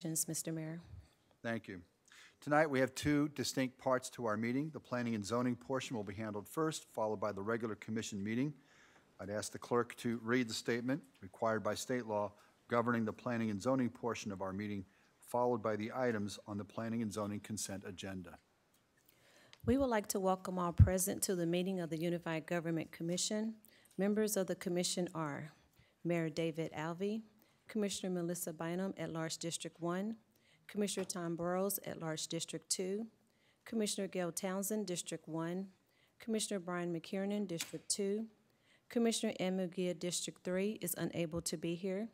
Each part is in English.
Mr. Mayor. Thank you. Tonight we have two distinct parts to our meeting. The planning and zoning portion will be handled first, followed by the regular commission meeting. I'd ask the clerk to read the statement required by state law governing the planning and zoning portion of our meeting, followed by the items on the planning and zoning consent agenda. We would like to welcome all present to the meeting of the Unified Government Commission. Members of the commission are Mayor David Alvey, Commissioner Melissa Bynum at Large District 1, Commissioner Tom Burrows at Large District 2, Commissioner Gail Townsend, District 1, Commissioner Brian McKiernan, District 2, Commissioner Ann Mugia, District 3 is unable to be here,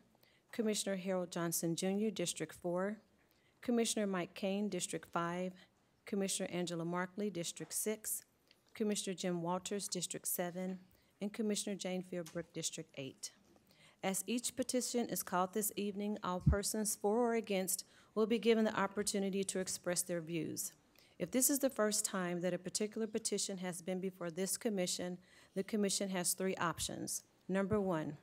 Commissioner Harold Johnson Jr., District 4, Commissioner Mike Kane, District 5, Commissioner Angela Markley, District 6, Commissioner Jim Walters, District 7, and Commissioner Jane Philbrook, District 8. As each petition is called this evening, all persons for or against will be given the opportunity to express their views. If this is the first time that a particular petition has been before this commission, the commission has three options. Number one,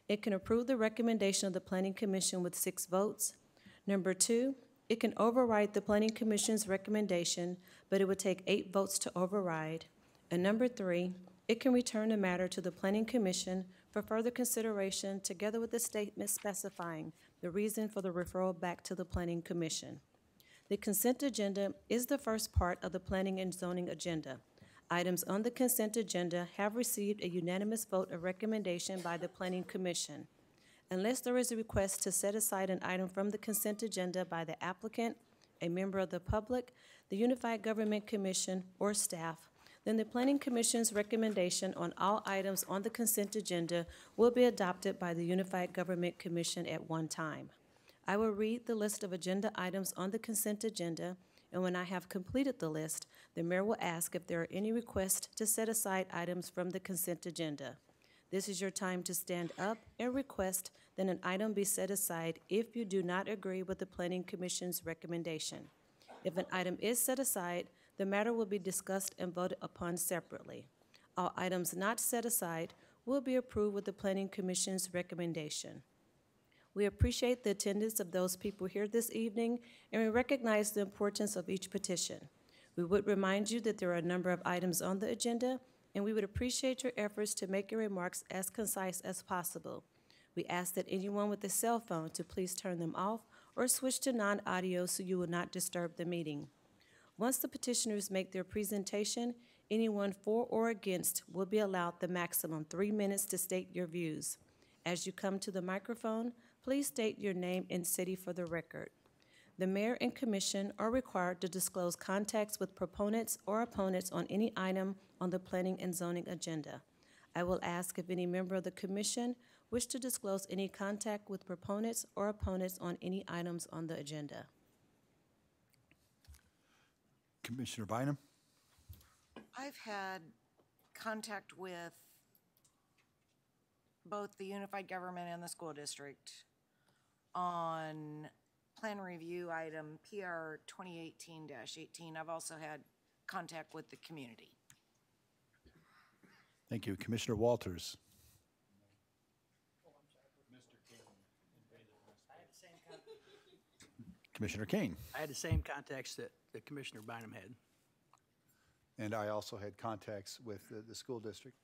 it can approve the recommendation of the Planning Commission with 6 votes. Number two, it can override the Planning Commission's recommendation, but it would take 8 votes to override. And number three, it can return the matter to the Planning Commission for further consideration together with a statement specifying the reason for the referral back to the Planning Commission. The consent agenda is the first part of the Planning and Zoning agenda. Items on the consent agenda have received a unanimous vote of recommendation by the Planning Commission. Unless there is a request to set aside an item from the consent agenda by the applicant, a member of the public, the Unified Government Commission, or staff, then the Planning Commission's recommendation on all items on the consent agenda will be adopted by the Unified Government Commission at one time. I will read the list of agenda items on the consent agenda, and when I have completed the list, the mayor will ask if there are any requests to set aside items from the consent agenda. This is your time to stand up and request that an item be set aside if you do not agree with the Planning Commission's recommendation. If an item is set aside, the matter will be discussed and voted upon separately. All items not set aside will be approved with the Planning Commission's recommendation. We appreciate the attendance of those people here this evening, and we recognize the importance of each petition. We would remind you that there are a number of items on the agenda, and we would appreciate your efforts to make your remarks as concise as possible. We ask that anyone with a cell phone to please turn them off or switch to non-audio so you will not disturb the meeting. Once the petitioners make their presentation, anyone for or against will be allowed the maximum 3 minutes to state your views. As you come to the microphone, please state your name and city for the record. The mayor and commission are required to disclose contacts with proponents or opponents on any item on the planning and zoning agenda. I will ask if any member of the commission wish to disclose any contact with proponents or opponents on any items on the agenda. Commissioner Bynum. I've had contact with both the Unified Government and the school district on plan review item PR 2018-18. I've also had contact with the community. Thank you. Commissioner Walters. Commissioner Kane. I had the same contacts that Commissioner Bynum had. And I also had contacts with the school district.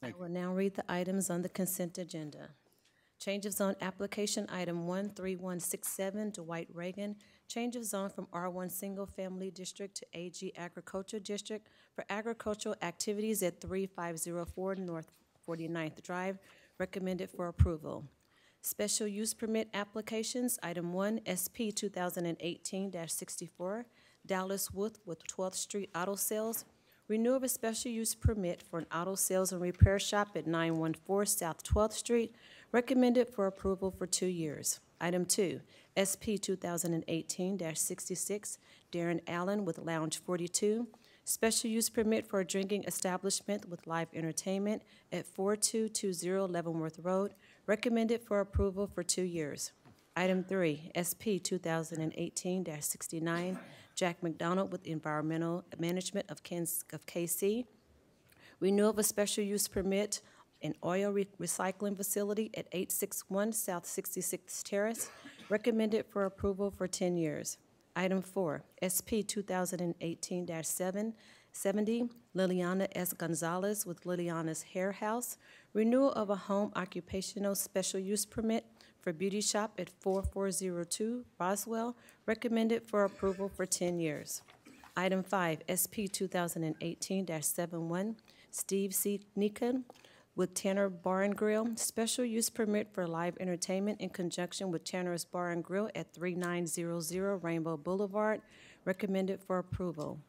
I will now read the items on the consent agenda. Change of zone application item 13167, Dwight Reagan. Change of zone from R1 Single Family District to AG Agricultural District for agricultural activities at 3504 North 49th Drive. Recommended for approval. Special use permit applications, item 1, SP 2018-64, Dallas Wood with 12th Street Auto Sales. Renewal of a special use permit for an auto sales and repair shop at 914 South 12th Street. Recommended for approval for 2 years. Item 2, SP 2018-66, Darren Allen with Lounge 42. Special use permit for a drinking establishment with live entertainment at 4220 Leavenworth Road, recommended for approval for 2 years. Item 3, SP 2018-69, Jack McDonald with Environmental Management of KC. Renewal of a special use permit an oil recycling facility at 861 South 66th Terrace, recommended for approval for 10 years. Item 4, SP 2018-770, Liliana S. Gonzalez with Liliana's Hair House, renewal of a home occupational special use permit for beauty shop at 4402 Roswell, recommended for approval for 10 years. Item 5, SP 2018-71, Steve C. Nikan with Tanner Bar and Grill, special use permit for live entertainment in conjunction with Tanner's Bar and Grill at 3900 Rainbow Boulevard, recommended for approval.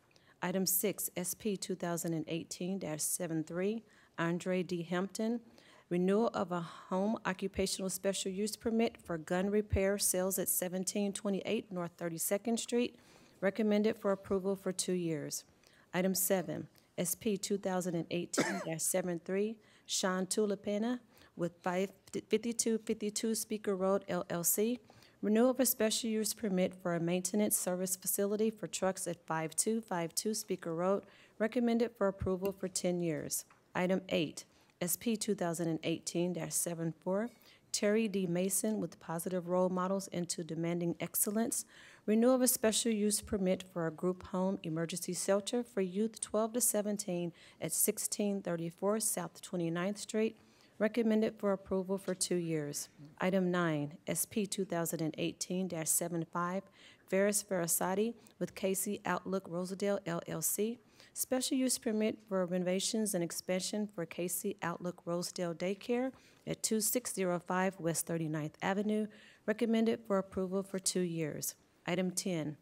Item 6, SP 2018-73, Andre D. Hampton, renewal of a home occupational special use permit for gun repair sales at 1728 North 32nd Street, recommended for approval for 2 years. Item 7, SP 2018-73, Sean Tulipana with 5252 Speaker Road LLC, renewal of a special use permit for a maintenance service facility for trucks at 5252 Speaker Road, recommended for approval for 10 years. Item 8, SP 2018-74, Terry D. Mason with Positive Role Models into Demanding Excellence, renewal of a special use permit for a group home emergency shelter for youth 12 to 17 at 1634 South 29th Street, recommended for approval for 2 years. Item 9, SP 2018-75, Ferris Ferrasati with Casey Outlook Rosedale LLC, special use permit for renovations and expansion for Casey Outlook Rosedale Daycare at 2605 West 39th Avenue, recommended for approval for 2 years. Item 10,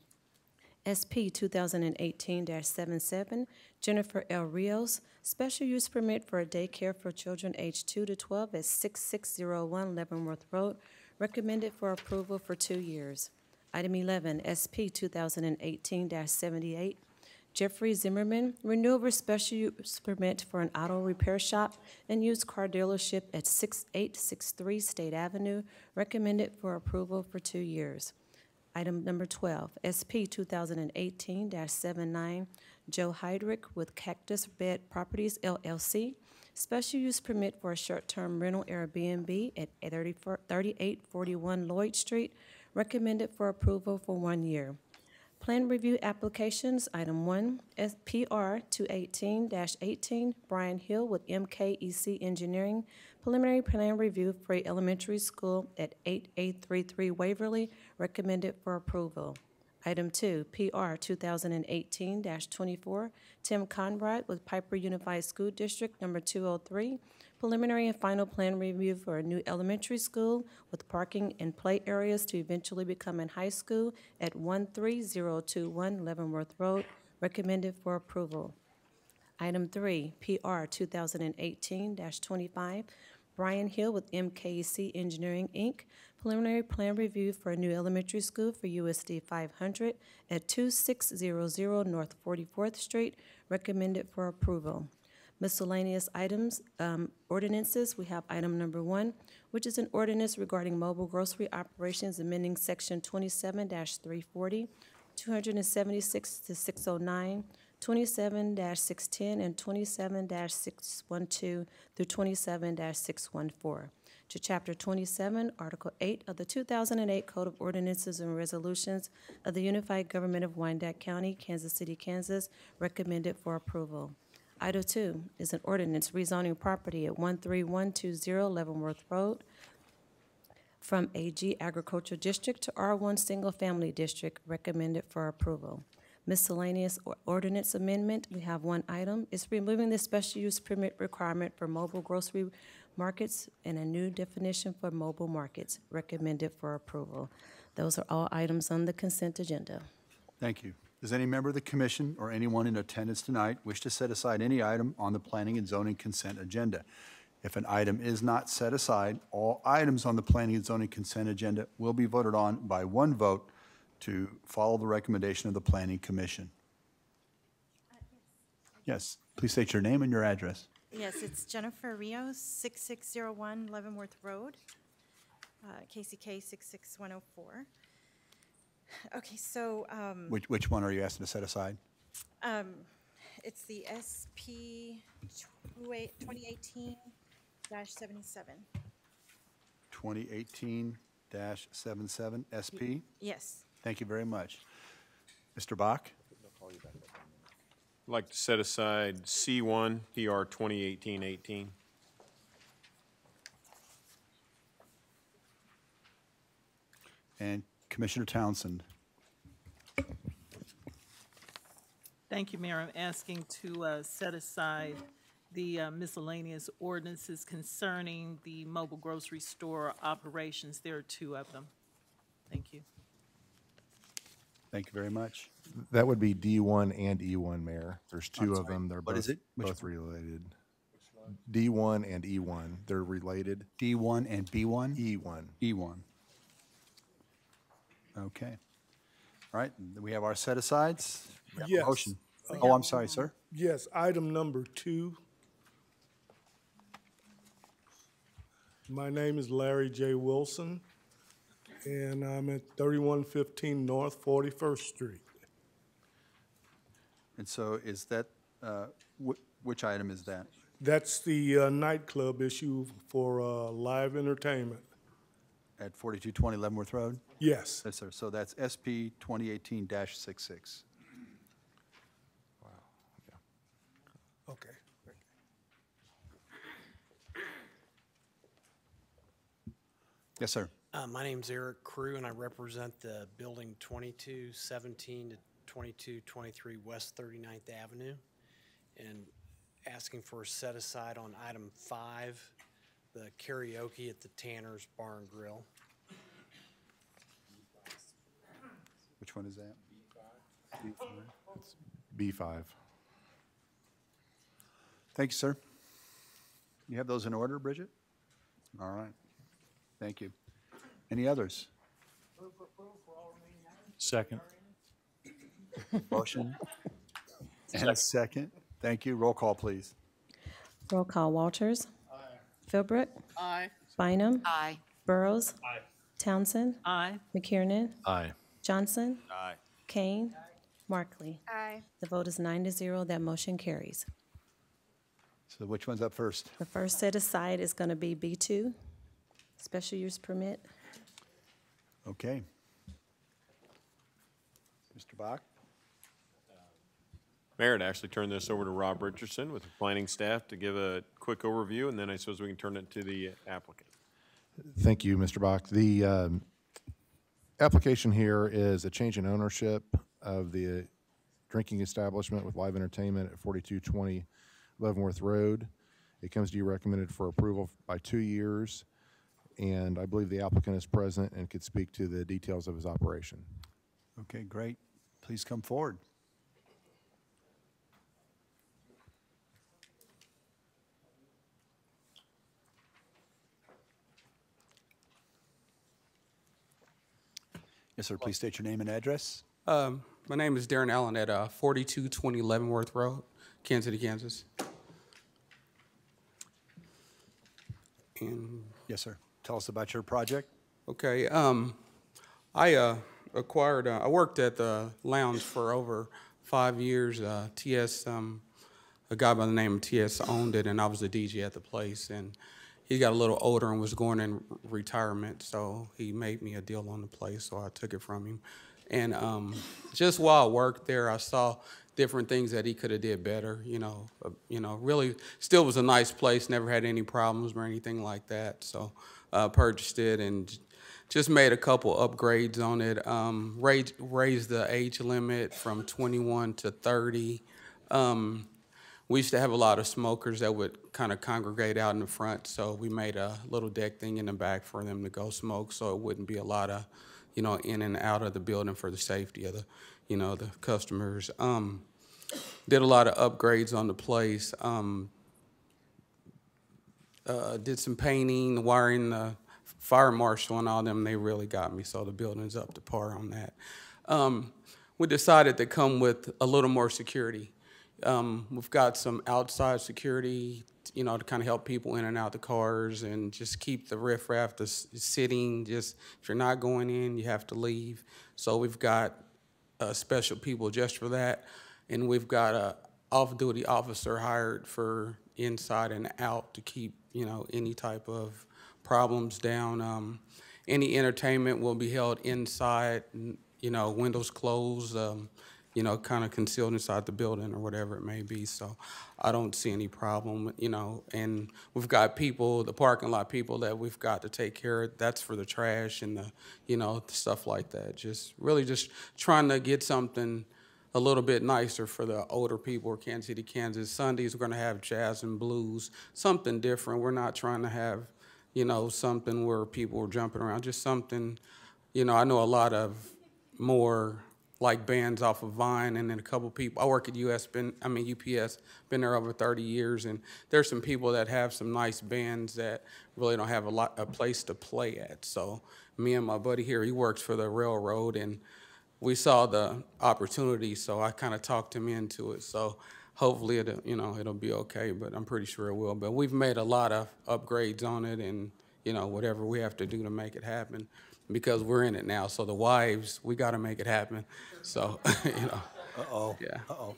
SP 2018-77, Jennifer L. Rios, special use permit for a daycare for children aged 2 to 12 at 6601 Leavenworth Road, recommended for approval for 2 years. Item 11, SP 2018-78, Jeffrey Zimmerman, renewal of special use permit for an auto repair shop and used car dealership at 6863 State Avenue, recommended for approval for 2 years. Item number 12, SP 2018-79, Joe Heydrich with Cactus Bed Properties LLC, special use permit for a short-term rental Airbnb at 3841 Lloyd Street, recommended for approval for 1 year. Plan review applications, item 1, PR 218-18, Brian Hill with MKEC Engineering, preliminary plan review for elementary school at 8833 Waverly, recommended for approval. Item 2, PR 2018-24, Tim Conrad with Piper Unified School District number 203, preliminary and final plan review for a new elementary school with parking and play areas to eventually become a high school at 13021 Leavenworth Road, recommended for approval. Item 3, PR 2018-25, Brian Hill with MKEC Engineering, Inc., preliminary plan review for a new elementary school for USD 500 at 2600 North 44th Street, recommended for approval. Miscellaneous items, ordinances, we have item number 1, which is an ordinance regarding mobile grocery operations amending section 27-340, 276 to 609, 27-610, and 27-612 through 27-614. To Chapter 27, Article 8 of the 2008 Code of Ordinances and Resolutions of the Unified Government of Wyandotte County, Kansas City, Kansas, recommended for approval. Item 2 is an ordinance rezoning property at 13120 Leavenworth Road from AG Agricultural District to R1 Single Family District, recommended for approval. Miscellaneous ordinance amendment, we have one item. It's removing the special use permit requirement for mobile grocery markets and a new definition for mobile markets, recommended for approval. Those are all items on the consent agenda. Thank you. Does any member of the commission or anyone in attendance tonight wish to set aside any item on the planning and zoning consent agenda? If an item is not set aside, all items on the planning and zoning consent agenda will be voted on by one vote to follow the recommendation of the Planning Commission. Yes, please state your name and your address. Yes, it's Jennifer Rios, 6601 Leavenworth Road, KCK 66104. Okay, so Which one are you asking to set aside? it's the SP 2018 2018-77. 2018-77 SP. Yes. Thank you very much. Mr. Bach? I'd like to set aside C1, PR 2018-18. And Commissioner Townsend? Thank you, Mayor. I'm asking to set aside the miscellaneous ordinances concerning the mobile grocery store operations. There are two of them. Thank you. Thank you very much. That would be D1 and E1, Mayor. There's two of sorry. them. They're What is it? Which both one? related. D1 and E1. They're related. D1 and B1? E1. E1. Okay. All right, we have our set-asides. We have a Yes. motion. Oh, I'm sorry, sir. Yes, item number 2. My name is Larry J. Wilson, and I'm at 3115 North 41st Street. And so is that, which item is that? That's the nightclub issue for live entertainment. At 4220 Leavenworth Road? Yes. Yes, sir. So that's SP 2018-66. Okay. Yes, sir. My name's Eric Crew, and I represent the building 2217 to 2223 West 39th Avenue, and asking for a set-aside on item 5, the karaoke at the Tanner's Bar and Grill. Which one is that? B5. Thank you, sir. You have those in order, Bridget? All right. Thank you. Any others? Second. Motion and a second. Thank you. Roll call, please. Roll call, Walters. Philbrook. Aye. Bynum. Aye. Burrows. Townsend. Aye. McKiernan. Aye. Johnson. Aye. Kane. Markley. Aye. The vote is 9-0. That motion carries. So which one's up first? The first set aside is going to be B2, special use permit. Okay. Mr. Bach? Mayor, I'd actually turn this over to Rob Richardson with the planning staff to give a quick overview, and then I suppose we can turn it to the applicant. Thank you, Mr. Bach. The application here is a change in ownership of the drinking establishment with live entertainment at 4220 Leavenworth Road. It comes to you recommended for approval by 2 years, and I believe the applicant is present and could speak to the details of his operation. Okay, great. Please come forward. Yes, sir. Please state your name and address. My name is Darren Allen at 4220 Leavenworth Road, Kansas City, Kansas. And Yes, sir. Tell us about your project. okay, I acquired. I worked at the lounge for over 5 years. TS, a guy by the name of TS owned it, and I was the DJ at the place. And he got a little older and was going in retirement, so he made me a deal on the place. So I took it from him. And just while I worked there, I saw different things that he could have did better. Really, still was a nice place. Never had any problems or anything like that. So I purchased it and just made a couple upgrades on it. Raised the age limit from 21 to 30. We used to have a lot of smokers that would kind of congregate out in the front, so we made a little deck thing in the back for them to go smoke, so it wouldn't be a lot of, in and out of the building for the safety of the, the customers. Did a lot of upgrades on the place. Did some painting, wiring, the fire marshal and all them. They really got me, so the building's up to par on that. We decided to come with a little more security. We've got some outside security, to kind of help people in and out the cars and just keep the riffraff sitting. Just if you're not going in, you have to leave. So we've got special people just for that, and we've got a off-duty officer hired for inside and out to keep, any type of problems down. Any entertainment will be held inside, windows closed, kind of concealed inside the building or whatever it may be. So I don't see any problem, and we've got people, the parking lot people that we've got to take care of. That's for the trash and the stuff like that. Just really just trying to get something a little bit nicer for the older people of Kansas City, Kansas. Sundays, we're going to have jazz and blues, something different. We're not trying to have, something where people are jumping around, just something, I know a lot of more like bands off of Vine, and then a couple people. I work at UPS, been there over 30 years, and there's some people that have some nice bands that really don't have a place to play at. So me and my buddy here, he works for the railroad, and we saw the opportunity, so I kind of talked him into it. So hopefully it'll be okay, but I'm pretty sure it will. But we've made a lot of upgrades on it, and whatever we have to do to make it happen, because we're in it now. So the wives, we got to make it happen. So Uh-oh. Yeah. Uh-oh.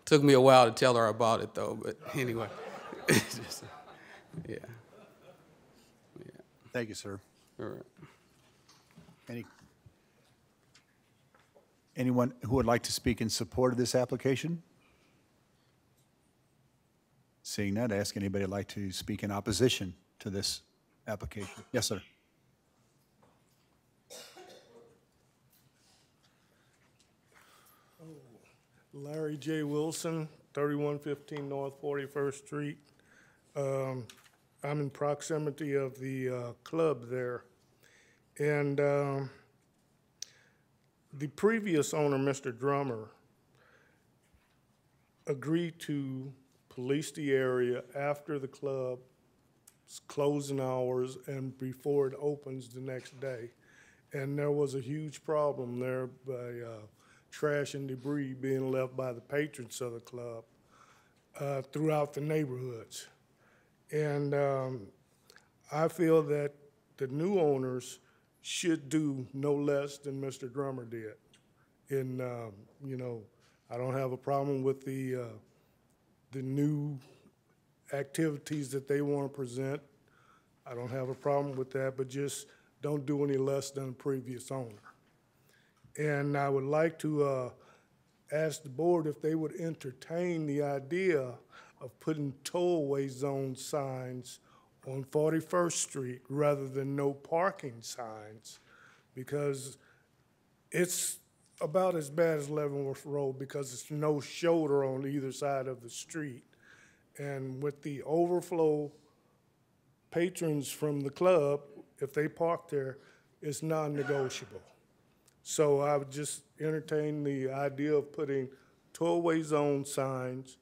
Took me a while to tell her about it though, but anyway, yeah. Thank you, sir. All right. Anyone who would like to speak in support of this application? Seeing that, ask anybody who'd like to speak in opposition to this application. Yes, sir. Larry J. Wilson, 3115 North 41st Street. I'm in proximity of the club there. And the previous owner, Mr. Drummer, agreed to police the area after the club's closing hours and before it opens the next day. And there was a huge problem there by trash and debris being left by the patrons of the club throughout the neighborhoods. And I feel that the new owners should do no less than Mr. Drummer did. And, I don't have a problem with the new activities that they want to present. I don't have a problem with that, but just don't do any less than the previous owner. And I would like to ask the board if they would entertain the idea of putting tow-away zone signs on 41st Street rather than no parking signs, because it's about as bad as Leavenworth Road because it's no shoulder on either side of the street. And with the overflow patrons from the club, if they park there, it's non-negotiable. So I would just entertain the idea of putting tow-away zone signs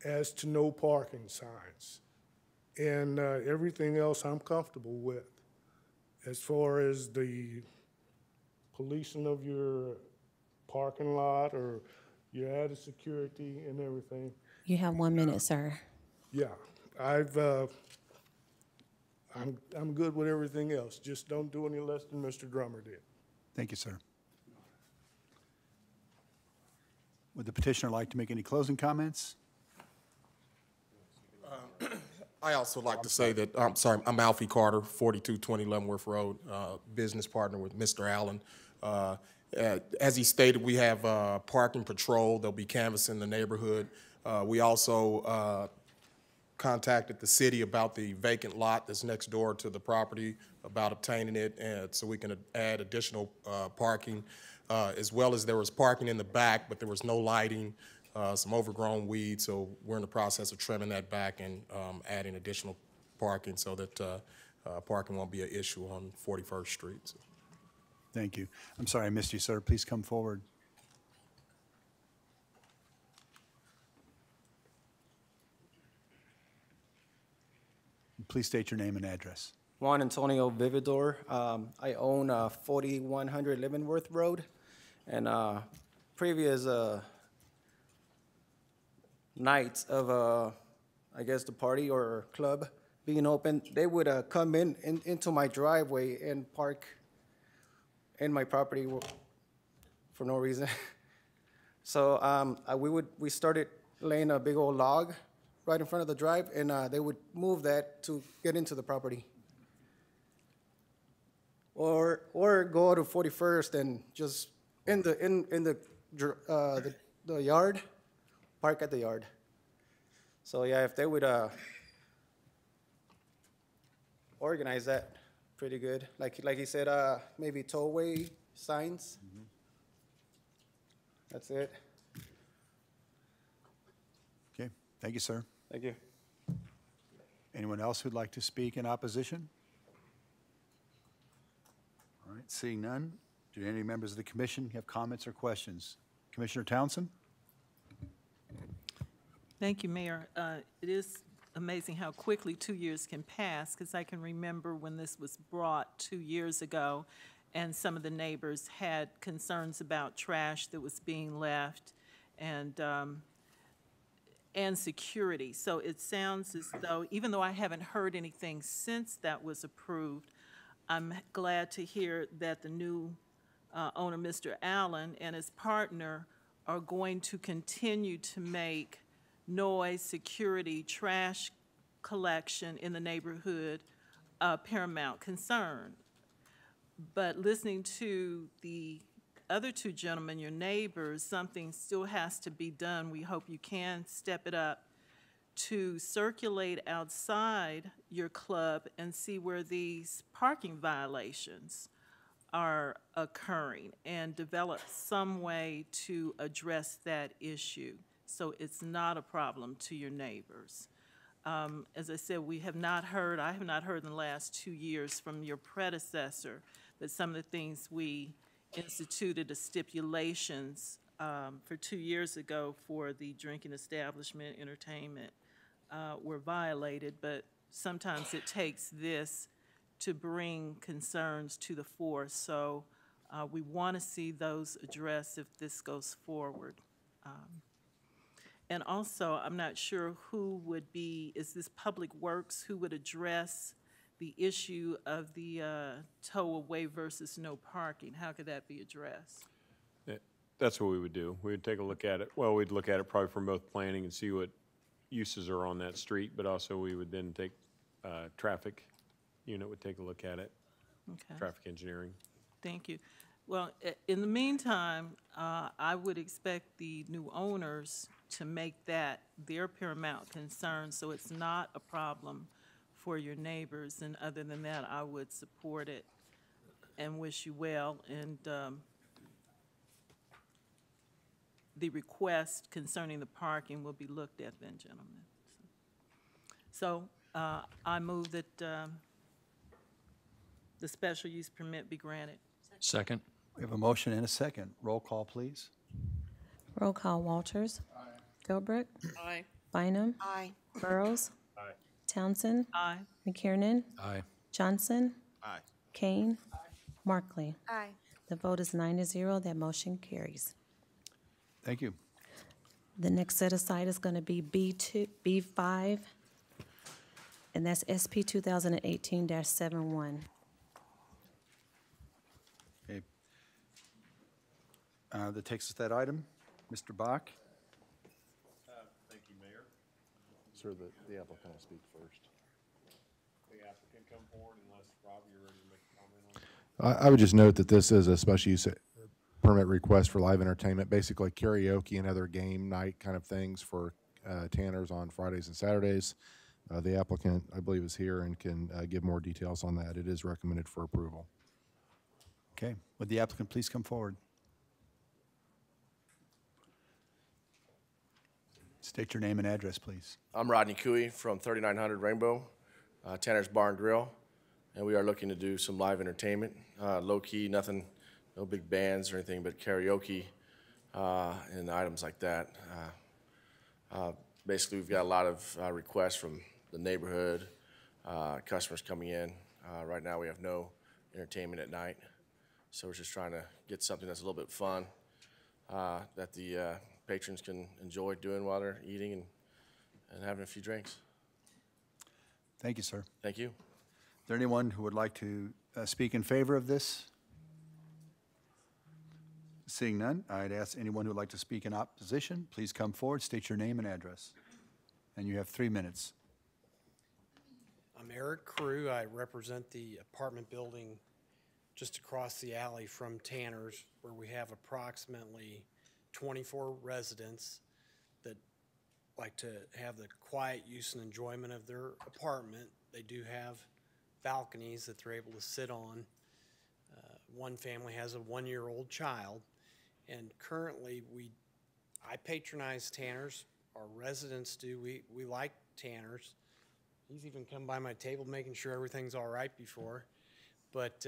as to no parking signs. And everything else I'm comfortable with. As far as the policing of your parking lot or your added security and everything. You have 1 minute, sir. Yeah, I'm good with everything else. Just don't do any less than Mr. Drummer did. Thank you, sir. Would the petitioner like to make any closing comments? I also like to say that, I'm Alfie Carter, 4220 Leavenworth Road, business partner with Mr. Allen. As he stated, we have parking patrol. They'll be canvassing the neighborhood. We also contacted the city about the vacant lot that's next door to the property, about obtaining it, and so we can add additional parking, as well as there was parking in the back, but there was no lighting, some overgrown weeds, so we're in the process of trimming that back and adding additional parking so that parking won't be an issue on 41st Street. So. Thank you. I'm sorry I missed you, sir. Please come forward. Please state your name and address. Juan Antonio Vividor. I own 4100 Leavenworth Road, and previous nights of, I guess, the party or club being open, they would come into my driveway and park in my property for no reason. So we started laying a big old log right in front of the drive, and they would move that to get into the property. Or go to 41st and just in the yard, park at the yard. So yeah, if they would organize that pretty good, like he said, maybe tollway signs. That's it. Okay, thank you, sir. Thank you. Anyone else who'd like to speak in opposition? All right, seeing none, do any members of the commission have comments or questions? Commissioner Townsend? Thank you, Mayor. It is amazing how quickly 2 years can pass, because I can remember when this was brought 2 years ago, and some of the neighbors had concerns about trash that was being left and security. So it sounds as though, even though I haven't heard anything since that was approved, I'm glad to hear that the new owner, Mr. Allen, and his partner are going to continue to make noise, security, trash collection in the neighborhood a paramount concern. But listening to the other two gentlemen, your neighbors, something still has to be done. We hope you can step it up to circulate outside your club and see where these parking violations are occurring and develop some way to address that issue so it's not a problem to your neighbors. As I said, I have not heard in the last 2 years from your predecessor that some of the things we instituted as stipulations for 2 years ago for the drinking establishment, entertainment, were violated, but sometimes it takes this to bring concerns to the fore. So we want to see those addressed if this goes forward. And also, I'm not sure who would be, is this Public Works, who would address the issue of the tow away versus no parking? How could that be addressed? That's what we would do. We would take a look at it. Well, we'd look at it probably from both planning and see what uses are on that street, but also we would then take, traffic unit would take a look at it, Okay. traffic engineering. Thank you. Well, in the meantime, I would expect the new owners to make that their paramount concern, so it's not a problem for your neighbors. And other than that, I would support it and wish you well. And the request concerning the parking will be looked at then, gentlemen. So I move that the special use permit be granted. Second. We have a motion and a second. Roll call, please. Roll call, Walters. Aye. Gilbert. Aye. Bynum. Aye. Burrows. Aye. Townsend. Aye. McKiernan. Aye. Johnson. Aye. Kane. Markley. Aye. The vote is 9-0. That motion carries. Thank you. The next set aside is going to be B5, and that's SP 2018-71. Okay. That takes us to that item. Mr. Bach? Thank you, Mayor. Sir, the applicant will speak first. The applicant come forward unless, Rob, you're ready to make a comment on it. I would just note that this is a special use permit request for live entertainment, basically karaoke and other game night kind of things for Tanners on Fridays and Saturdays. The applicant, I believe, is here and can give more details on that. It is recommended for approval. Okay. Would the applicant please come forward? State your name and address, please. I'm Rodney Cooey from 3900 Rainbow, Tanner's Bar and Grill, and we are looking to do some live entertainment, low-key, nothing, no big bands or anything, but karaoke and items like that. Basically, we've got a lot of requests from the neighborhood, customers coming in. Right now, we have no entertainment at night, so we're just trying to get something that's a little bit fun that the patrons can enjoy doing while they're eating and having a few drinks. Thank you, sir. Thank you. Is there anyone who would like to speak in favor of this? Seeing none, I'd ask anyone who would like to speak in opposition, please come forward, state your name and address. and you have 3 minutes. I'm Eric Crew. I represent the apartment building just across the alley from Tanner's, where we have approximately 24 residents that like to have the quiet use and enjoyment of their apartment. They do have balconies that they're able to sit on. One family has a 1-year-old child, and currently I patronize Tanner's. Our residents do. We like Tanner's. He's even come by my table making sure everything's all right before. But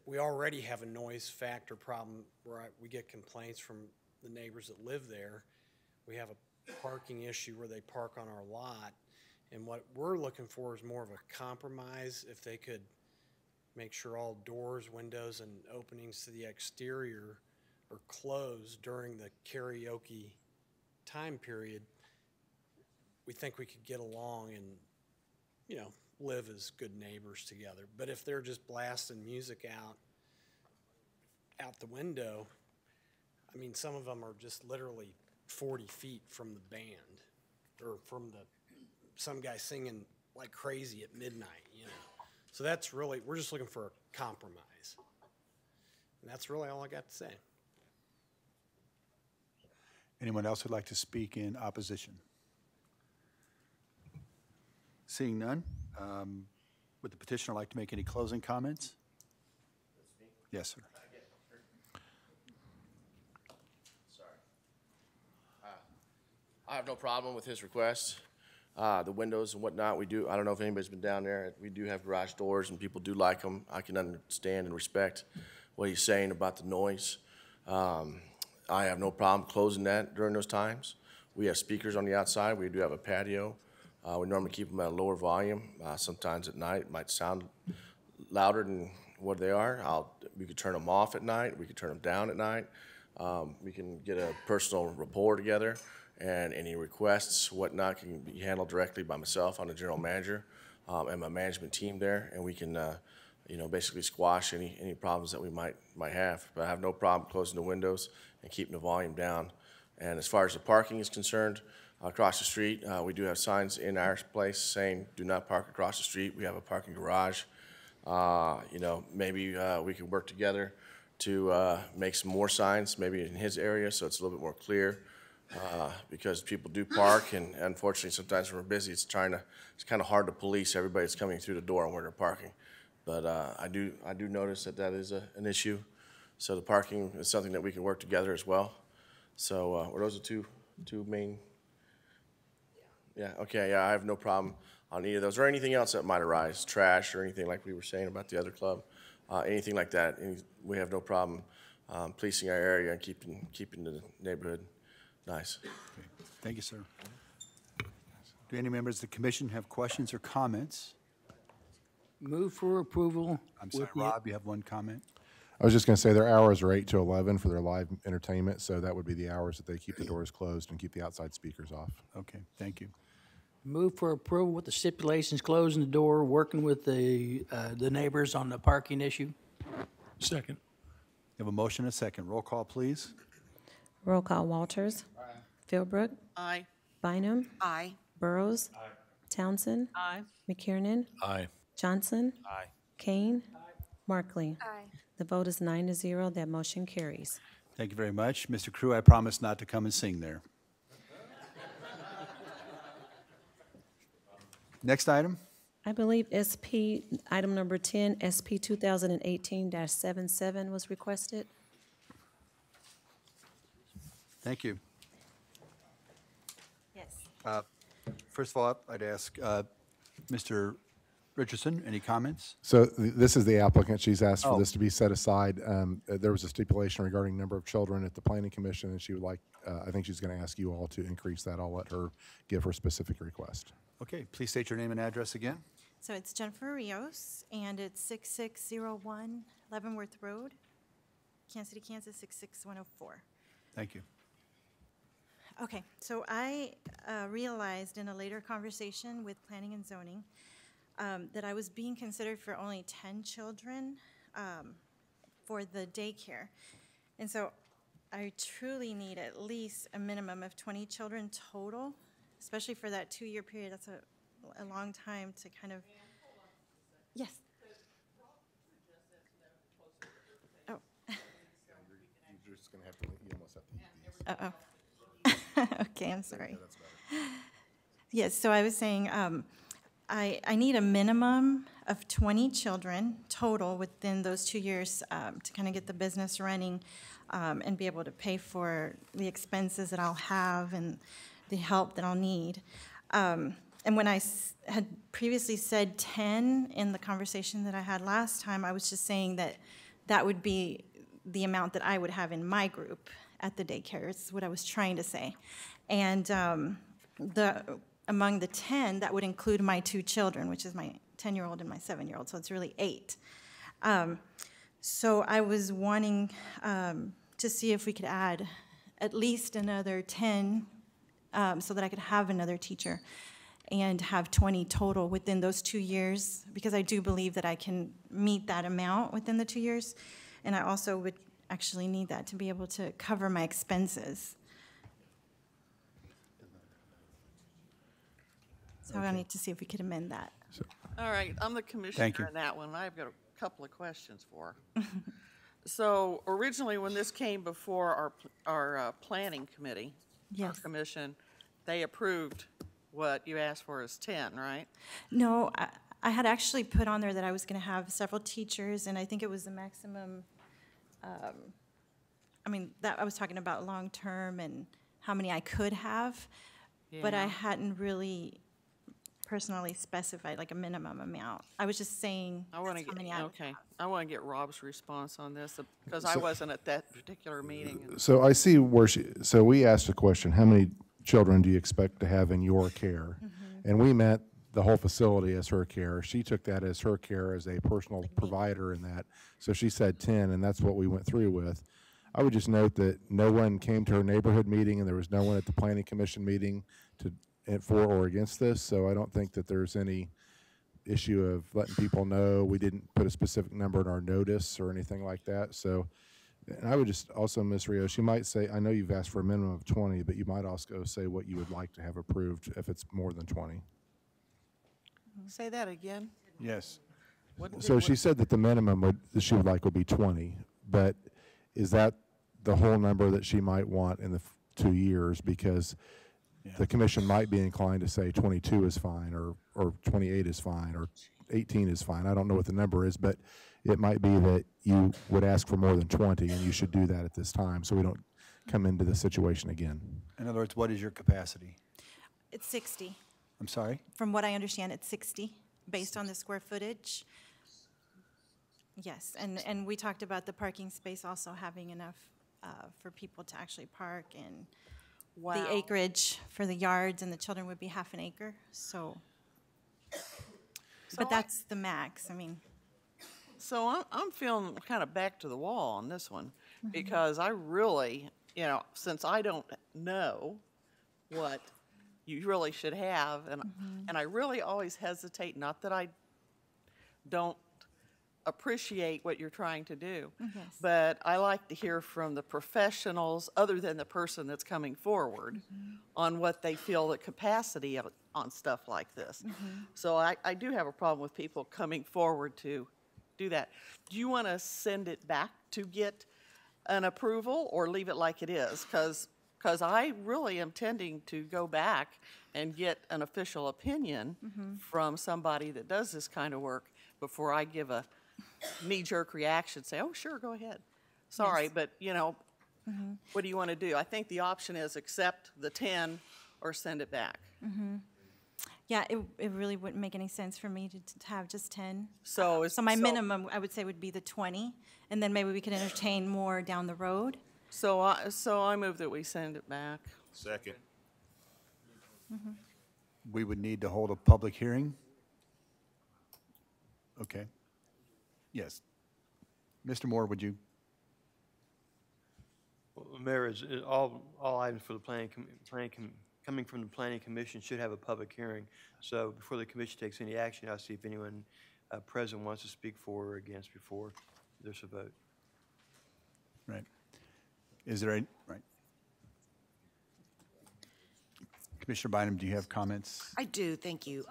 we already have a noise factor problem where we get complaints from the neighbors that live there. We have a parking issue where they park on our lot. And what we're looking for is more of a compromise. If they could make sure all doors, windows, and openings to the exterior are closed during the karaoke time period, we think we could get along and, you know, live as good neighbors together. But if they're just blasting music out the window, I mean, some of them are just literally 40 feet from the band, or from some guy singing like crazy at midnight, you know. So that's really, we're just looking for a compromise. And that's really all I got to say. Anyone else who'd like to speak in opposition? Seeing none, would the petitioner like to make any closing comments? Yes, sir. Sorry. I have no problem with his request. The windows and whatnot, I don't know if anybody's been down there. We do have garage doors and people do like them. I can understand and respect what he's saying about the noise. I have no problem closing that during those times. We have speakers on the outside. We do have a patio. We normally keep them at a lower volume. Sometimes at night it might sound louder than what they are. We could turn them off at night. We could turn them down at night. We can get a personal rapport together, and any requests, whatnot, can be handled directly by myself. I'm the general manager and my management team there, and we can basically squash any problems that we might have. But I have no problem closing the windows and keeping the volume down. And as far as the parking is concerned, across the street, we do have signs in our place saying do not park across the street. We have a parking garage. Maybe we can work together to make some more signs maybe in his area so it's a little bit more clear, because people do park, and unfortunately sometimes when we're busy it's kind of hard to police everybody that's coming through the door and where they're parking. But I do notice that is an issue. So the parking is something that we can work together as well. So were those the two main? Yeah, okay, yeah, I have no problem on either of those, or anything else that might arise, trash or anything like we were saying about the other club, anything like that. We have no problem policing our area and keeping the neighborhood nice. Okay. Thank you, sir. Do any members of the commission have questions or comments? Move for approval. I'm sorry, Rob, you have one comment? I was just going to say their hours are 8 to 11 for their live entertainment, so that would be the hours that they keep the doors closed and keep the outside speakers off. Okay, thank you. Move for approval with the stipulations, closing the door, working with the neighbors on the parking issue. Second. You have a motion and a second. Roll call, please. Roll call: Walters. Aye. Philbrook. Aye. Bynum. Aye. Burrows. Aye. Townsend. Aye. McKiernan. Aye. Johnson. Aye. Kane. Markley. Aye. The vote is 9-0. That motion carries. Thank you very much. Mr. Crew, I promise not to come and sing there. Next item. I believe item number 10, SP 2018-77 was requested. Thank you. Yes. First of all, I'd ask Mr. Richardson, any comments? So this is the applicant. She's asked for Oh. this to be set aside. There was a stipulation regarding number of children at the planning commission, and she would like, I think she's going to ask you all to increase that. I'll let her give her specific request. Okay, please state your name and address again. So it's Jennifer Rios, and it's 6601 Leavenworth Road, Kansas City, Kansas 66104. Thank you. Okay, so I realized in a later conversation with planning and zoning that I was being considered for only 10 children for the daycare. And so I truly need at least a minimum of 20 children total, especially for that 2-year period. That's a long time to kind of. Yes. Oh. You're just going to have to, you almost have to eat these. Uh-oh. Okay, I'm sorry. Yes, so I was saying, I need a minimum of 20 children total within those 2 years to kind of get the business running and be able to pay for the expenses that I'll have and the help that I'll need. And when I had previously said 10 in the conversation that I had last time, I was just saying that that would be the amount that I would have in my group at the daycare, is what I was trying to say. And among the 10, that would include my 2 children, which is my 10-year-old and my 7-year-old, so it's really 8. So I was wanting to see if we could add at least another 10 so that I could have another teacher and have 20 total within those 2 years, because I do believe that I can meet that amount within the 2 years. And I also would actually need that to be able to cover my expenses. So I need to see if we could amend that. All right, I'm the commissioner in that one. I've got a couple of questions for her. So originally, when this came before our planning committee, our commission, they approved what you asked for as 10, right? No, I had actually put on there that I was going to have several teachers, and I think it was the maximum. I mean, that I was talking about long-term and how many I could have, but I hadn't really personally specified like a minimum amount. I was just saying I want to get I want to get Rob's response on this because I wasn't at that particular meeting. So I see where so we asked a question, how many children do you expect to have in your care? Mm-hmm. And we meant the whole facility as her care. She took that as her care as a personal provider in that. So she said 10, and that's what we went through with. I would just note that no one came to her neighborhood meeting, and there was no one at the planning commission meeting for or against this. So I don't think that there's any issue of letting people know. We didn't put a specific number in our notice or anything like that. So, and I would just also, Ms. Rios, you might say, I know you've asked for a minimum of 20, but you might also say what you would like to have approved if it's more than 20. Say that again. Yes. So she said that the minimum that she would like would be 20, but is that the whole number that she might want in the 2 years? Because the commission might be inclined to say 22 is fine, or 28 is fine, or 18 is fine. I don't know what the number is, but it might be that you would ask for more than 20, and you should do that at this time so we don't come into the situation again. In other words, what is your capacity? It's 60. I'm sorry? From what I understand, it's 60 based on the square footage. Yes, and we talked about the parking space also having enough for people to actually park, and the acreage for the yards and the children would be half an acre. So but that's the max. I mean. So I'm feeling kind of back to the wall on this one because I really, since I don't know what you really should have, and I really always hesitate, not that I don't appreciate what you're trying to do, but I like to hear from the professionals other than the person that's coming forward on what they feel the capacity of, on stuff like this. So I do have a problem with people coming forward to do that. Do you want to send it back to get an approval or leave it like it is? Because I really am tending to go back and get an official opinion from somebody that does this kind of work before I give a knee-jerk reaction, say, oh, sure, go ahead. Sorry, but, what do you want to do? I think the option is accept the 10 or send it back. Yeah, it really wouldn't make any sense for me to have just 10. So my minimum, I would say, would be the 20, and then maybe we could entertain more down the road. So I move that we send it back. Second. We would need to hold a public hearing. Okay. Yes. Mr. Moore, would you? Well, Mayor, all items for the coming from the Planning Commission should have a public hearing. So before the commission takes any action, I'll see if anyone present wants to speak for or against before there's a vote. Right. Is there any, right? Commissioner Bynum, do you have comments? I do, thank you.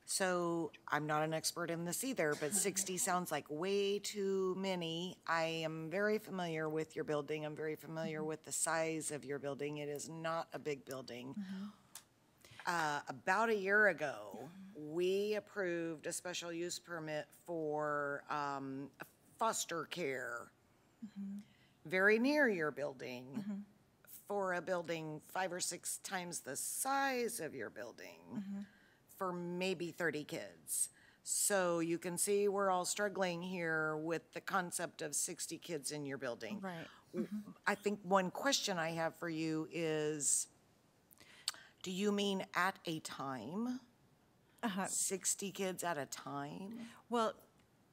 So I'm not an expert in this either, but 60 sounds like way too many. I am very familiar with your building. I'm very familiar with the size of your building. It is not a big building. About a year ago, we approved a special use permit for foster care very near your building for a building 5 or 6 times the size of your building for maybe 30 kids. So you can see we're all struggling here with the concept of 60 kids in your building. Right. I think one question I have for you is, do you mean at a time? 60 kids at a time? Well,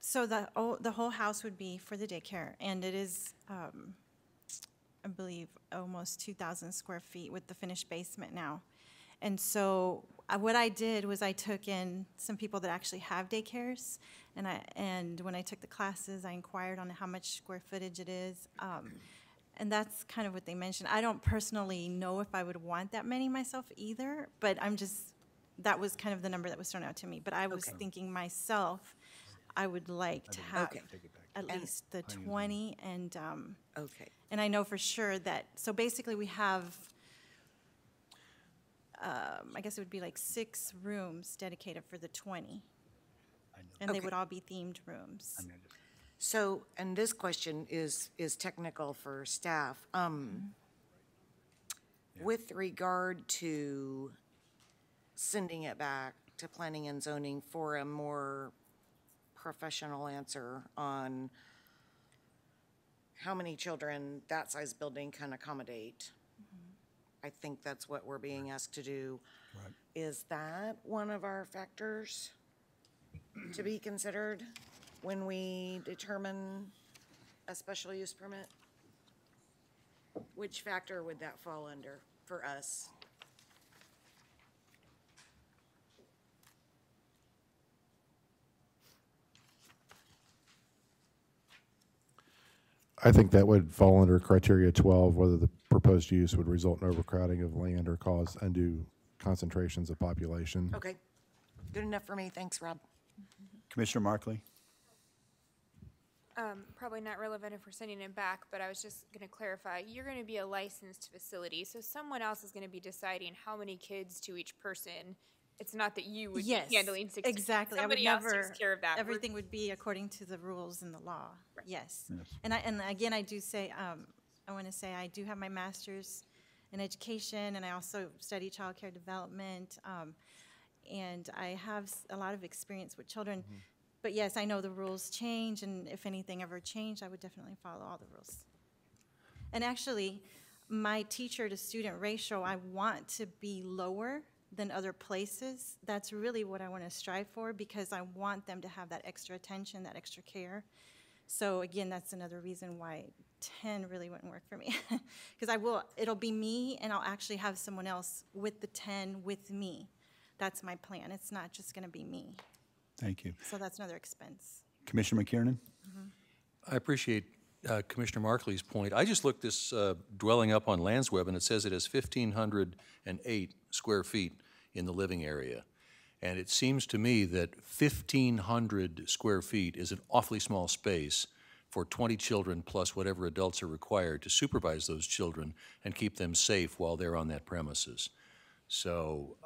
so the whole house would be for the daycare, and it is, I believe, almost 2,000 square feet with the finished basement now. And so what I did was I took in some people that actually have daycares, and when I took the classes, I inquired on how much square footage it is. And that's kind of what they mentioned. I don't personally know if I would want that many myself either, but that was kind of the number that was thrown out to me. But I was thinking myself, I would like to have at least the 20, and and I know for sure that, so basically we have, I guess it would be like 6 rooms dedicated for the 20. And they would all be themed rooms. So, and this question is technical for staff. With regard to sending it back to planning and zoning for a more professional answer on how many children that size building can accommodate, I think that's what we're being asked to do. Is that one of our factors to be considered when we determine a special use permit? Which factor would that fall under for us? I think that would fall under criteria 12, whether the proposed use would result in overcrowding of land or cause undue concentrations of population. Okay, good enough for me. Thanks, Rob. Commissioner Markley? Probably not relevant if we're sending it back, but I was just going to clarify. You're going to be a licensed facility, so someone else is going to be deciding how many kids to each person. It's not that you would be handling 60. Exactly. Somebody else takes care of that. Everything would be according to the rules and the law. Right. Yes. And again, I do say, I want to say I do have my master's in education, and I also study child care development, and I have a lot of experience with children. But yes, I know the rules change, and if anything ever changed, I would definitely follow all the rules. And actually, my teacher-to-student ratio, I want to be lower than other places. That's really what I want to strive for, because I want them to have that extra attention, that extra care. So again, that's another reason why 10 really wouldn't work for me. Because it'll be me, and I'll actually have someone else with the 10 with me. That's my plan. It's not just going to be me. Thank you. So that's another expense. Commissioner McKiernan? I appreciate Commissioner Markley's point. I just looked this dwelling up on Landsweb, and it says it has 1,508 square feet in the living area. And it seems to me that 1,500 square feet is an awfully small space for 20 children plus whatever adults are required to supervise those children and keep them safe while they're on that premises. So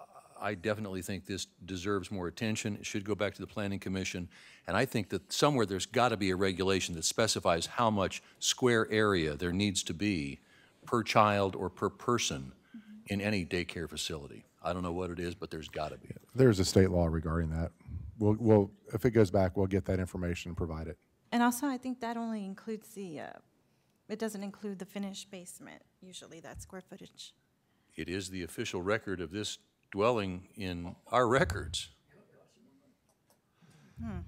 I definitely think this deserves more attention. It should go back to the Planning Commission. And I think that somewhere there's got to be a regulation that specifies how much square area there needs to be per child or per person in any daycare facility. I don't know what it is, but there's got to be. There's a state law regarding that. We'll if it goes back, we'll get that information and provide it. And also, I think that only includes it doesn't include the finished basement, usually, that square footage. It is the official record of this dwelling in our records. Okay.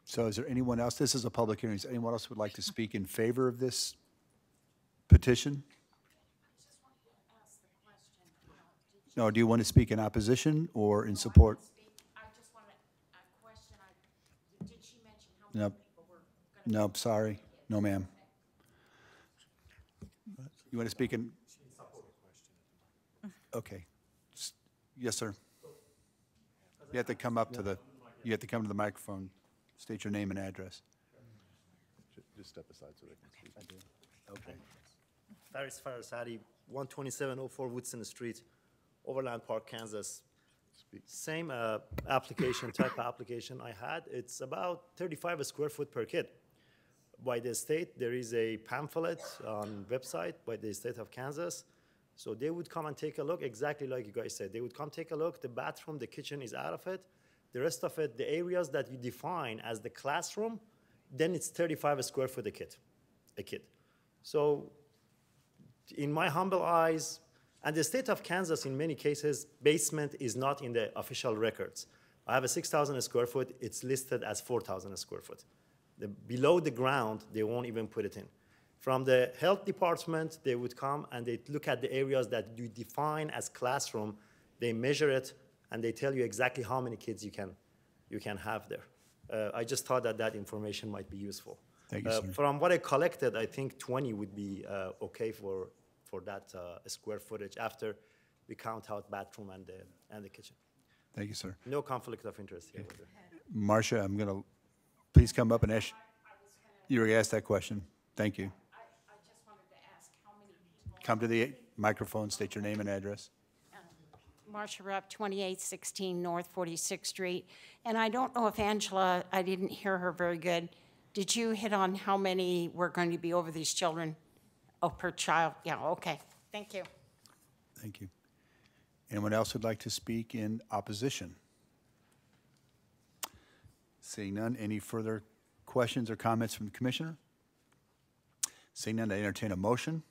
So is there anyone else? This is a public hearing. Is there anyone else who would like to speak in favor of this petition? No, do you want to speak in opposition or in support? I just want a question. Did she mention how many people were going Nope, sorry. No, ma'am. You want to speak in? Okay. Yes, sir. You have to come up to the microphone, state your name and address. Just step aside so they can speak. Okay. Faris Farasadi, 12704 Woodson Street, Overland Park, Kansas. Same application, type of application I had. It's about 35 square foot per kid. By the state, there is a pamphlet on website by the state of Kansas. So they would come and take a look, exactly like you guys said. They would come take a look. The bathroom, the kitchen is out of it. The rest of it, the areas that you define as the classroom, then it's 35 square foot a kid. So in my humble eyes, and the state of Kansas, in many cases, basement is not in the official records. I have a 6,000 square foot, it's listed as 4,000 square foot. Below the ground, they won't even put it in. From the health department, they would come and they look at the areas that you define as classroom, they measure it, and they tell you exactly how many kids you can have there. I just thought that information might be useful. Thank you, sir. From what I collected, I think 20 would be okay for that square footage after we count out bathroom and the kitchen. Thank you, sir. No conflict of interest here. Marcia, I'm going to, please come up and ask. You already asked that question. Thank you. I just wanted to ask how many people. Come to the microphone, state your name and address. Marcia Rupp, 2816 North 46th Street. And I don't know if Angela, I didn't hear her very good. Did you hit on how many were going to be over these children? Oh, per child? Yeah, okay. Thank you. Thank you. Anyone else who'd like to speak in opposition? Seeing none, any further questions or comments from the commissioner? Seeing none, I entertain a motion.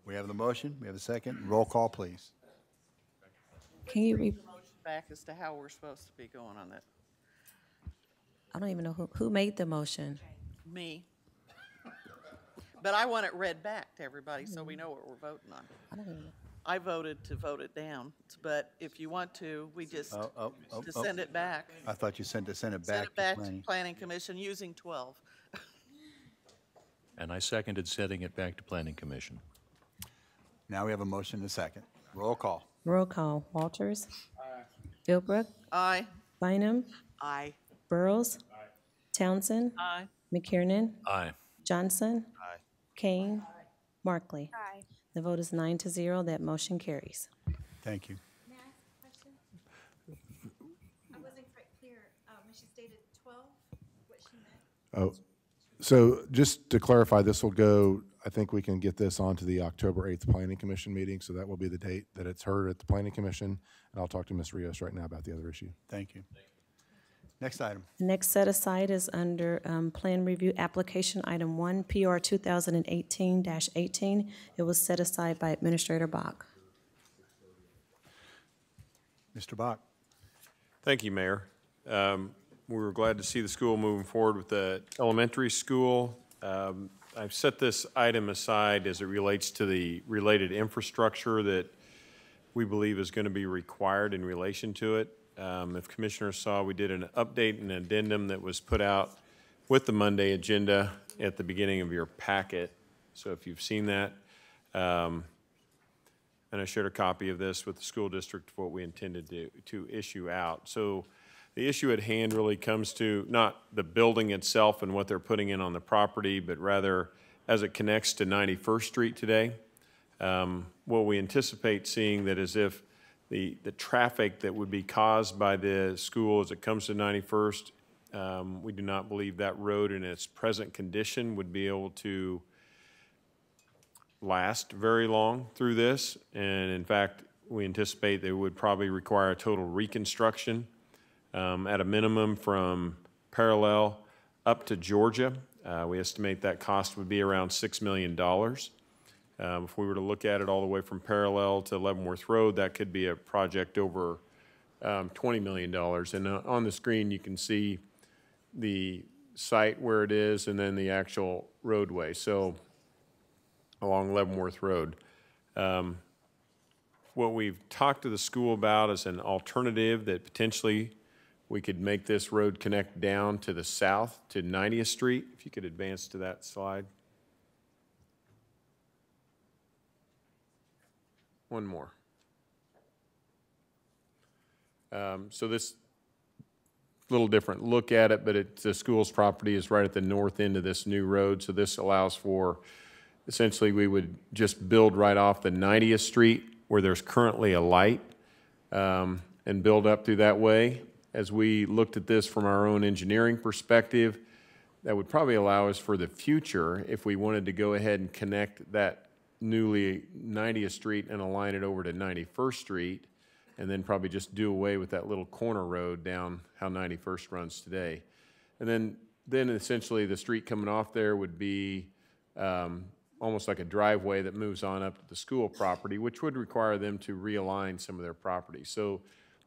We have the motion. We have a second. Roll call, please. Can you Motion back as to how we're supposed to be going on that. I don't even know who made the motion. Me. But I want it read back to everybody so we know what we're voting on. I don't even know. I voted to vote it down, but if you want to, we just, to send it back. I thought you sent it back Send it to back to planning. Planning Commission using 12. And I seconded sending it back to Planning Commission. Now we have a motion and a second. Roll call. Roll call. Walters. Philbrook. Aye. Bynum. Aye. Burrows. Townsend. Aye. McKiernan. Aye. Johnson. Aye. Kane. Markley. Aye. The vote is 9-0. That motion carries. Thank you. May I ask a question? I wasn't quite clear. When she stated 12, what she meant? Oh, so just to clarify, this will go, I think we can get this onto the October 8th Planning Commission meeting, so that will be the date that it's heard at the Planning Commission, and I'll talk to Ms. Rios right now about the other issue. Thank you. Next item. The next set aside is under Plan Review Application Item 1, PR 2018-18. It was set aside by Administrator Bach. Mr. Bach. Thank you, Mayor. We were glad to see the school moving forward with the elementary school. I've set this item aside as it relates to the related infrastructure that we believe is going to be required in relation to it. If commissioners saw, we did an update and addendum that was put out with the Monday agenda at the beginning of your packet. So if you've seen that, and I shared a copy of this with the school district for what we intended to issue out. So the issue at hand really comes to not the building itself and what they're putting in on the property, but rather as it connects to 91st Street today. What we anticipate seeing that is if the traffic that would be caused by the school as it comes to 91st, we do not believe that road in its present condition would be able to last very long through this. And in fact, we anticipate they would probably require a total reconstruction at a minimum from Parallel up to Georgia. We estimate that cost would be around $6 million. If we were to look at it all the way from Parallel to Leavenworth Road, that could be a project over $20 million. And on the screen, you can see the site where it is and then the actual roadway. So along Leavenworth Road. What we've talked to the school about is an alternative that potentially We could make this road connect down to the south to 90th Street. If you could advance to that slide. One more. So this little different look at it, but the school's property is right at the north end of this new road. So this allows for, essentially, we would just build right off the 90th Street where there's currently a light and build up through that way. As we looked at this from our own engineering perspective, that would probably allow us for the future, if we wanted to go ahead and connect that newly 90th Street and align it over to 91st Street, and then probably just do away with that little corner road down how 91st runs today. And then essentially the street coming off there would be almost like a driveway that moves on up to the school property, which would require them to realign some of their property. So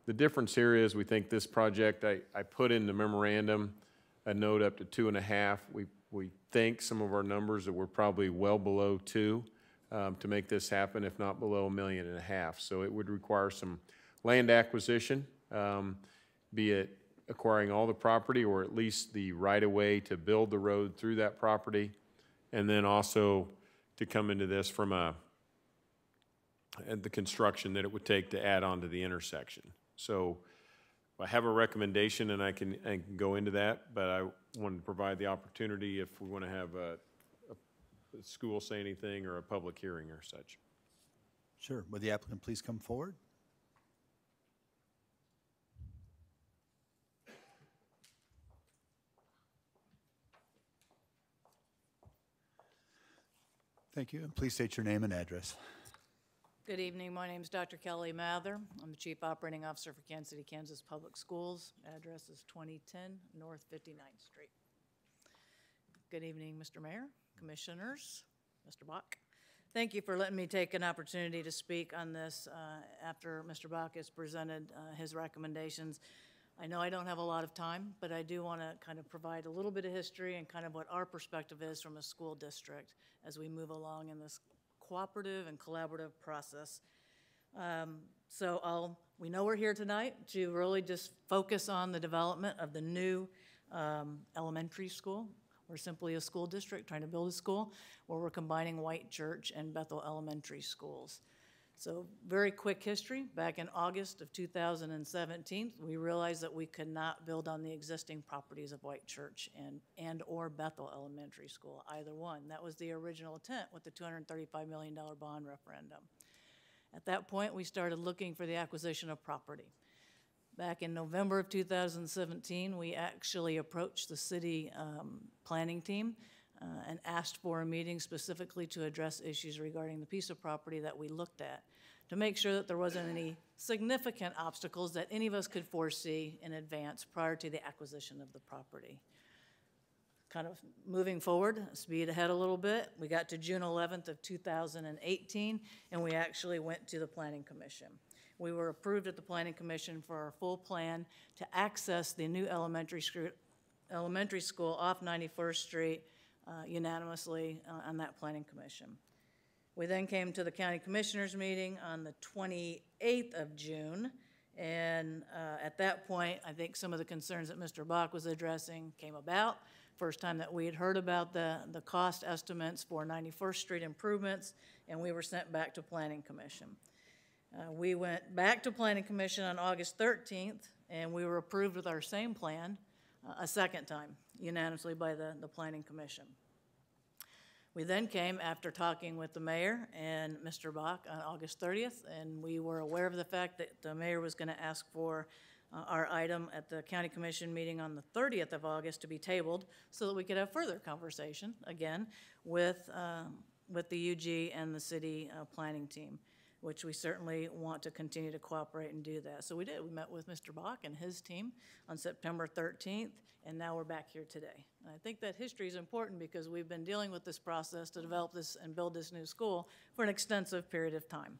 the difference here is we think this project, I put in the memorandum a note up to 2.5. We think some of our numbers that we're probably well below 2 to make this happen, if not below $1.5 million. So it would require some land acquisition, be it acquiring all the property or at least the right-of-way to build the road through that property, and then also to come into this from the construction that it would take to add on to the intersection. So I have a recommendation, and I can go into that, but I wanted to provide the opportunity if we want to have a school say anything or a public hearing or such. Sure. Would the applicant please come forward? Thank you. Please state your name and address. Good evening. My name is Dr. Kelly Mather. I'm the Chief Operating Officer for Kansas City, Kansas Public Schools. Address is 2010 North 59th Street. Good evening, Mr. Mayor, Commissioners, Mr. Bach. Thank you for letting me take an opportunity to speak on this after Mr. Bach has presented his recommendations. I know I don't have a lot of time, but I do want to kind of provide a little bit of history and kind of what our perspective is from a school district as we move along in this cooperative and collaborative process. We know we're here tonight to really just focus on the development of the new elementary school. We're simply a school district trying to build a school where we're combining White Church and Bethel Elementary schools. So very quick history. Back in August of 2017, we realized that we could not build on the existing properties of White Church and or Bethel Elementary School, either one. That was the original intent with the $235 million bond referendum. At that point, we started looking for the acquisition of property. Back in November of 2017, we actually approached the city planning team and asked for a meeting specifically to address issues regarding the piece of property that we looked at, to make sure that there wasn't any significant obstacles that any of us could foresee in advance prior to the acquisition of the property. Kind of moving forward, speed ahead a little bit, we got to June 11th of 2018, and we actually went to the Planning Commission. We were approved at the Planning Commission for our full plan to access the new elementary school off 91st Street unanimously on that Planning Commission. We then came to the County Commissioners meeting on the 28th of June, and at that point, I think some of the concerns that Mr. Bach was addressing came about. First time that we had heard about the cost estimates for 91st Street improvements, and we were sent back to Planning Commission. We went back to Planning Commission on August 13th, and we were approved with our same plan a second time, unanimously by the Planning Commission. We then came after talking with the mayor and Mr. Bach on August 30th, and we were aware of the fact that the mayor was going to ask for our item at the County Commission meeting on the 30th of August to be tabled so that we could have further conversation, again, with the UG and the city planning team, which we certainly want to continue to cooperate and do that. So we did. We met with Mr. Bach and his team on September 13th, and now we're back here today. I think that history is important because we've been dealing with this process to develop this and build this new school for an extensive period of time.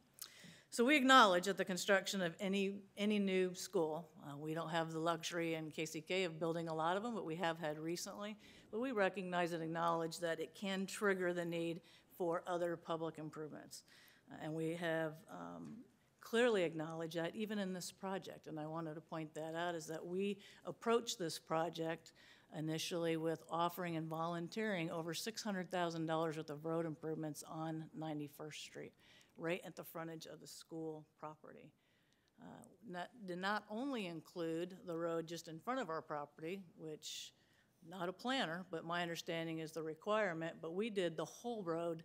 So we acknowledge that the construction of any new school, we don't have the luxury in KCK of building a lot of them, but we have had recently, but we recognize and acknowledge that it can trigger the need for other public improvements. And we have clearly acknowledge that even in this project, and I wanted to point that out, is that we approached this project initially with offering and volunteering over $600,000 worth of road improvements on 91st Street, right at the frontage of the school property. That did not only include the road just in front of our property, which, not a planner, but my understanding is the requirement, but we did the whole road,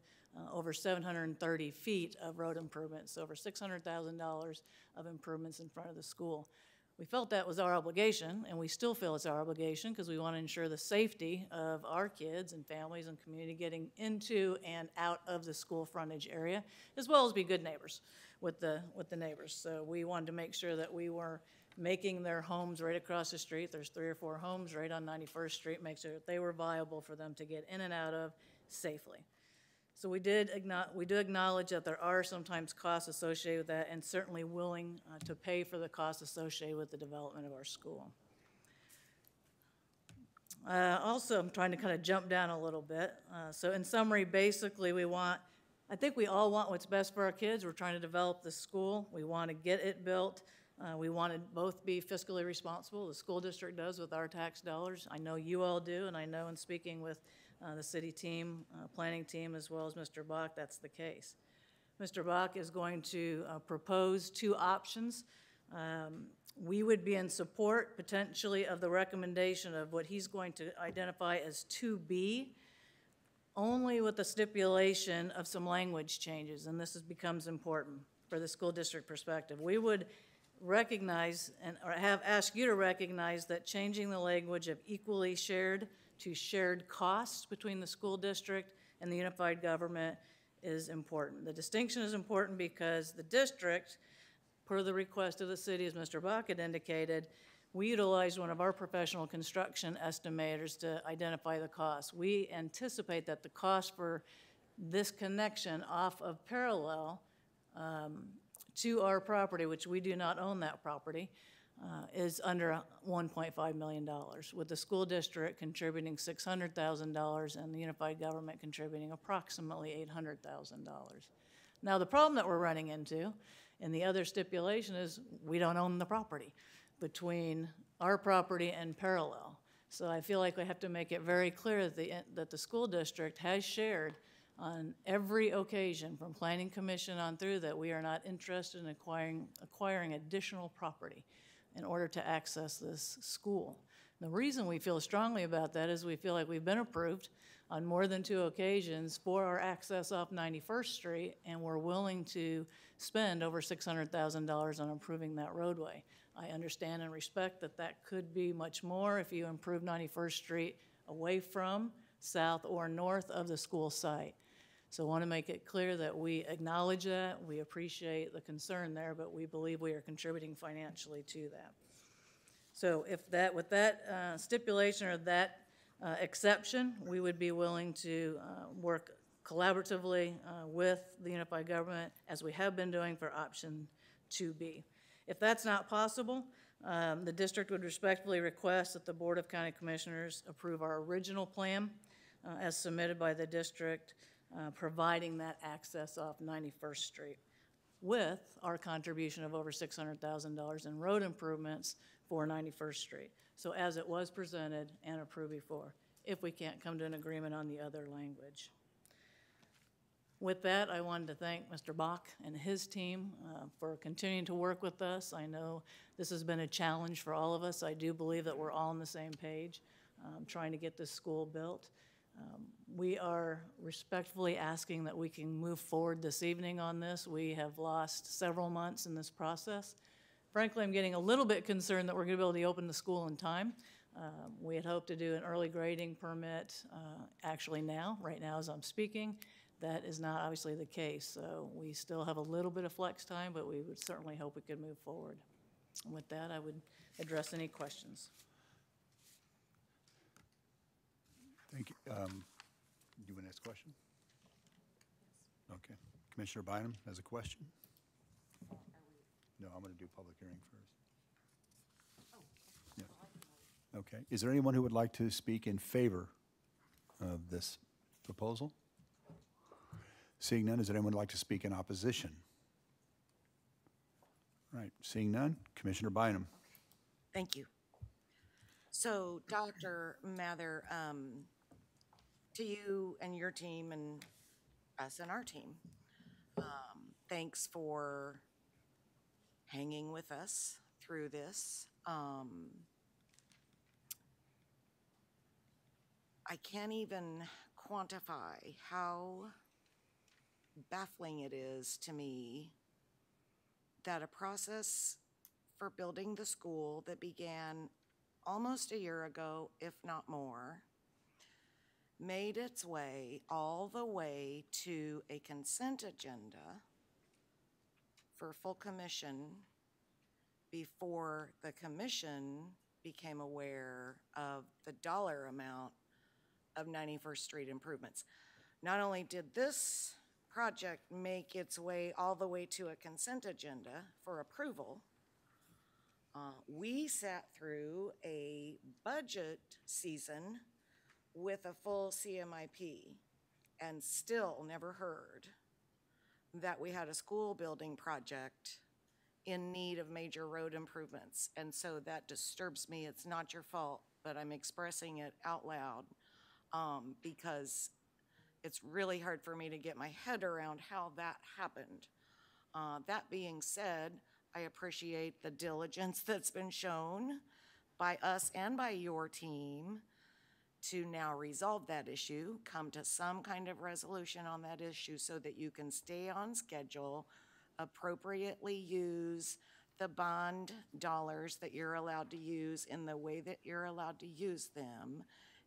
over 730 feet of road improvements, over $600,000 of improvements in front of the school. We felt that was our obligation, and we still feel it's our obligation because we want to ensure the safety of our kids and families and community getting into and out of the school frontage area, as well as be good neighbors with the neighbors. So we wanted to make sure that we were making their homes right across the street. There's 3 or 4 homes right on 91st Street, make sure that they were viable for them to get in and out of safely. So we do acknowledge that there are sometimes costs associated with that, and certainly willing to pay for the costs associated with the development of our school. Also, I'm trying to kind of jump down a little bit. So in summary, basically I think we all want what's best for our kids. We're trying to develop the school. We want to get it built. We want to both be fiscally responsible. The school district does with our tax dollars. I know you all do, and I know in speaking with the city team, planning team, as well as Mr. Bach, that's the case. Mr. Bach is going to propose 2 options. We would be in support potentially of the recommendation of what he's going to identify as 2B, only with the stipulation of some language changes, and this becomes important for the school district perspective. We would recognize or have asked you to recognize that changing the language of equally shared to shared costs between the school district and the unified government is important. The distinction is important because the district, per the request of the city, as Mr. Bach had indicated, we utilized one of our professional construction estimators to identify the costs. We anticipate that the cost for this connection off of Parallel to our property, which we do not own that property, is under $1.5 million, with the school district contributing $600,000 and the unified government contributing approximately $800,000. Now, the problem that we're running into, and the other stipulation, is we don't own the property between our property and Parallel. So I feel like we have to make it very clear that the school district has shared on every occasion, from Planning Commission on through, that we are not interested in acquiring additional property in order to access this school. The reason we feel strongly about that is we feel like we've been approved on more than 2 occasions for our access off 91st Street, and we're willing to spend over $600,000 on improving that roadway. I understand and respect that that could be much more if you improve 91st Street away from, south, or north of the school site. So I want to make it clear that we acknowledge that, we appreciate the concern there, but we believe we are contributing financially to that. So if that, with that stipulation or that exception, we would be willing to work collaboratively with the unified government, as we have been doing for option 2B. If that's not possible, the district would respectfully request that the Board of County Commissioners approve our original plan as submitted by the district, providing that access off 91st Street, with our contribution of over $600,000 in road improvements for 91st Street. So as it was presented and approved before, if we can't come to an agreement on the other language. With that, I wanted to thank Mr. Bach and his team for continuing to work with us. I know this has been a challenge for all of us. I do believe that we're all on the same page trying to get this school built. We are respectfully asking that we can move forward this evening on this. We have lost several months in this process. Frankly, I'm getting a little bit concerned that we're going to be able to open the school in time. We had hoped to do an early grading permit actually now, right now as I'm speaking. That is not obviously the case, so we still have a little bit of flex time, but we would certainly hope we could move forward. And with that, I would address any questions. Thank you. Do you want to ask a question? Okay. Commissioner Bynum has a question? No, I'm going to do public hearing first. Yeah. Okay. Is there anyone who would like to speak in favor of this proposal? Seeing none, is there anyone who would like to speak in opposition? All right, seeing none, Commissioner Bynum. Thank you. So, Dr. Mather, to you and your team and us and our team, thanks for hanging with us through this. I can't even quantify how baffling it is to me that a process for building the school that began almost a year ago, if not more, made its way all the way to a consent agenda for full commission before the commission became aware of the dollar amount of 91st Street improvements. Not only did this project make its way all the way to a consent agenda for approval, we sat through a budget season with a full CMIP and still never heard that we had a school building project in need of major road improvements. And so that disturbs me. It's not your fault, but I'm expressing it out loud because it's really hard for me to get my head around how that happened. That being said, I appreciate the diligence that's been shown by us and by your team to now resolve that issue, come to some kind of resolution on that issue so that you can stay on schedule, appropriately use the bond dollars that you're allowed to use in the way that you're allowed to use them.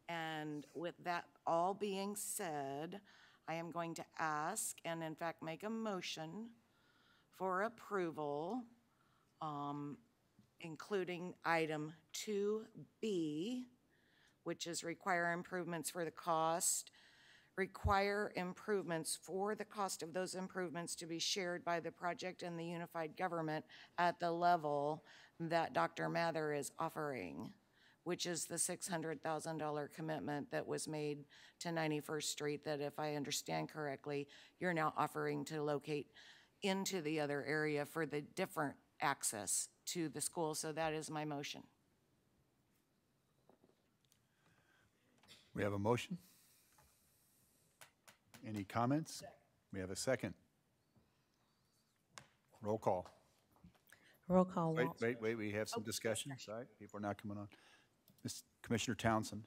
And with that all being said, I am going to ask and in fact make a motion for approval, including item 2B, which is require improvements for the cost, require improvements for the cost of those improvements to be shared by the project and the unified government at the level that Dr. Mather is offering, which is the $600,000 commitment that was made to 91st Street that, if I understand correctly, you're now offering to locate into the other area for the different access to the school. So that is my motion. We have a motion. Any comments? We have a second. Roll call. Roll call. Wait, we have some discussion. Sorry, people are not coming on. Commissioner Townsend.